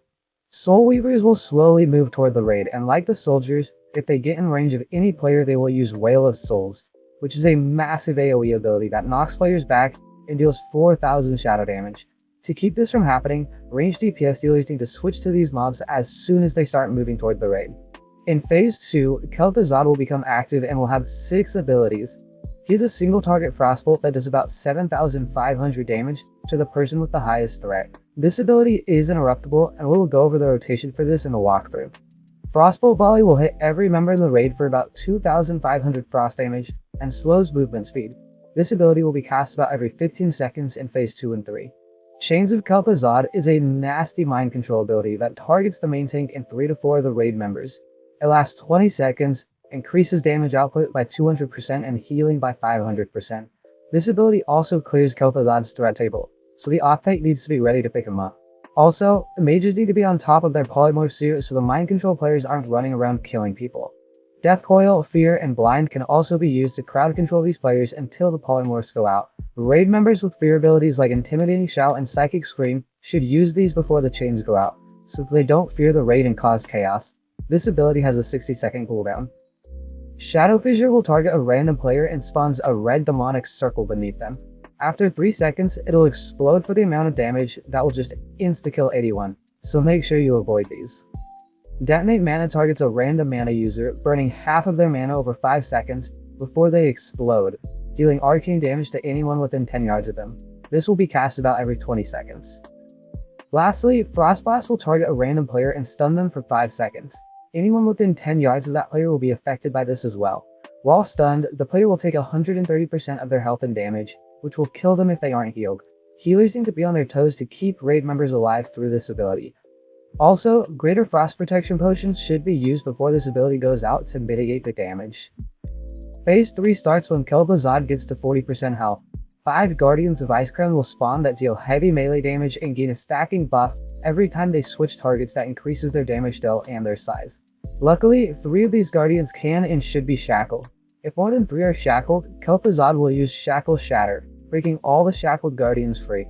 Soul Weavers will slowly move toward the raid, and like the soldiers, if they get in range of any player they will use Wail of Souls, which is a massive AoE ability that knocks players back and deals 4,000 shadow damage. To keep this from happening, ranged DPS dealers need to switch to these mobs as soon as they start moving toward the raid. In Phase 2, kel'thuzad will become active and will have 6 abilities. He has a single target frostbolt that does about 7,500 damage to the person with the highest threat. This ability is interruptible, and we will go over the rotation for this in the walkthrough. Frostbolt volley will hit every member in the raid for about 2,500 frost damage and slows movement speed. This ability will be cast about every 15 seconds in Phase 2 and 3. Chains of kel'thuzad is a nasty mind control ability that targets the main tank and 3 to 4 of the raid members. It lasts 20 seconds, increases damage output by 200% and healing by 500%. This ability also clears kel'thuzad's threat table, so the off-tank needs to be ready to pick him up. Also, the mages need to be on top of their polymorph suit so the mind control players aren't running around killing people. Death Coil, Fear, and Blind can also be used to crowd control these players until the polymorphs go out. Raid members with fear abilities like Intimidating Shout and Psychic Scream should use these before the chains go out, so that they don't fear the raid and cause chaos. This ability has a 60-second cooldown. Shadow Fissure will target a random player and spawns a red demonic circle beneath them. After 3 seconds, it'll explode for the amount of damage that will just insta-kill anyone, so make sure you avoid these. Detonate Mana targets a random mana user, burning half of their mana over 5 seconds before they explode, dealing arcane damage to anyone within 10 yards of them. This will be cast about every 20 seconds. Lastly, Frost Blast will target a random player and stun them for 5 seconds. Anyone within 10 yards of that player will be affected by this as well. While stunned, the player will take 130% of their health and damage, which will kill them if they aren't healed. Healers need to be on their toes to keep raid members alive through this ability. Also, greater frost protection potions should be used before this ability goes out to mitigate the damage. Phase 3 starts when kel'thuzad gets to 40% health. 5 Guardians of Icecrown will spawn that deal heavy melee damage and gain a stacking buff every time they switch targets that increases their damage dealt and their size. Luckily, 3 of these Guardians can and should be shackled. If more than 3 are shackled, kel'thuzad will use Shackle Shatter, breaking all the shackled Guardians free.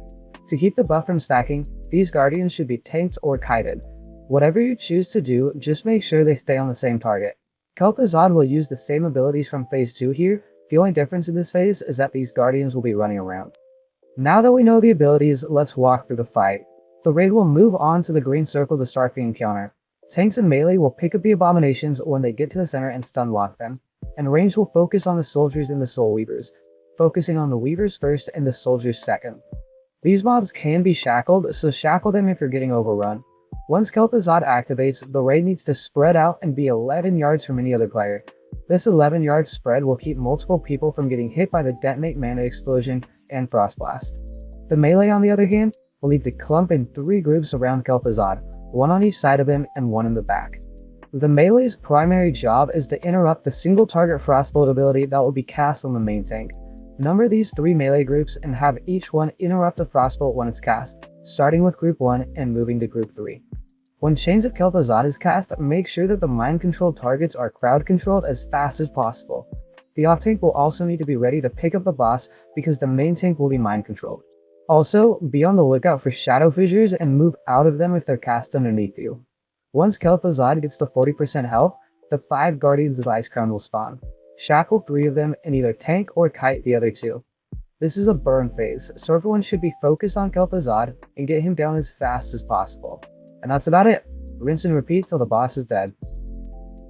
To keep the buff from stacking, these Guardians should be tanked or kited. Whatever you choose to do, just make sure they stay on the same target. Kel'thuzad will use the same abilities from Phase 2 here. The only difference in this phase is that these Guardians will be running around. Now that we know the abilities, let's walk through the fight. The raid will move on to the green circle to start the encounter. Tanks and melee will pick up the abominations when they get to the center and stun lock them, and range will focus on the soldiers and the soul weavers, focusing on the weavers first and the soldiers second. These mobs can be shackled, so shackle them if you're getting overrun. Once kel'thuzad activates, the raid needs to spread out and be 11 yards from any other player. This 11-yard spread will keep multiple people from getting hit by the detonate mana explosion and frost blast. The melee, on the other hand, will need to clump in 3 groups around kel'thuzad, one on each side of him and one in the back. The melee's primary job is to interrupt the single target frostbolt ability that will be cast on the main tank. Number these 3 melee groups and have each one interrupt the frostbolt when it's cast, starting with group 1 and moving to group 3. When Chains of kel'thuzad is cast, make sure that the mind-controlled targets are crowd-controlled as fast as possible. The off-tank will also need to be ready to pick up the boss because the main tank will be mind-controlled. Also, be on the lookout for shadow fissures and move out of them if they're cast underneath you. Once kel'thuzad gets to 40% health, the 5 Guardians of Icecrown will spawn. Shackle 3 of them and either tank or kite the other 2. This is a burn phase, so everyone should be focused on kel'thuzad and get him down as fast as possible. And that's about it. Rinse and repeat till the boss is dead.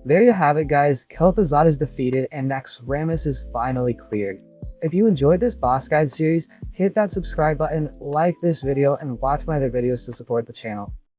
There you have it, guys. kel'thuzad is defeated and Naxxramas is finally cleared. If you enjoyed this boss guide series, hit that subscribe button, like this video, and watch my other videos to support the channel.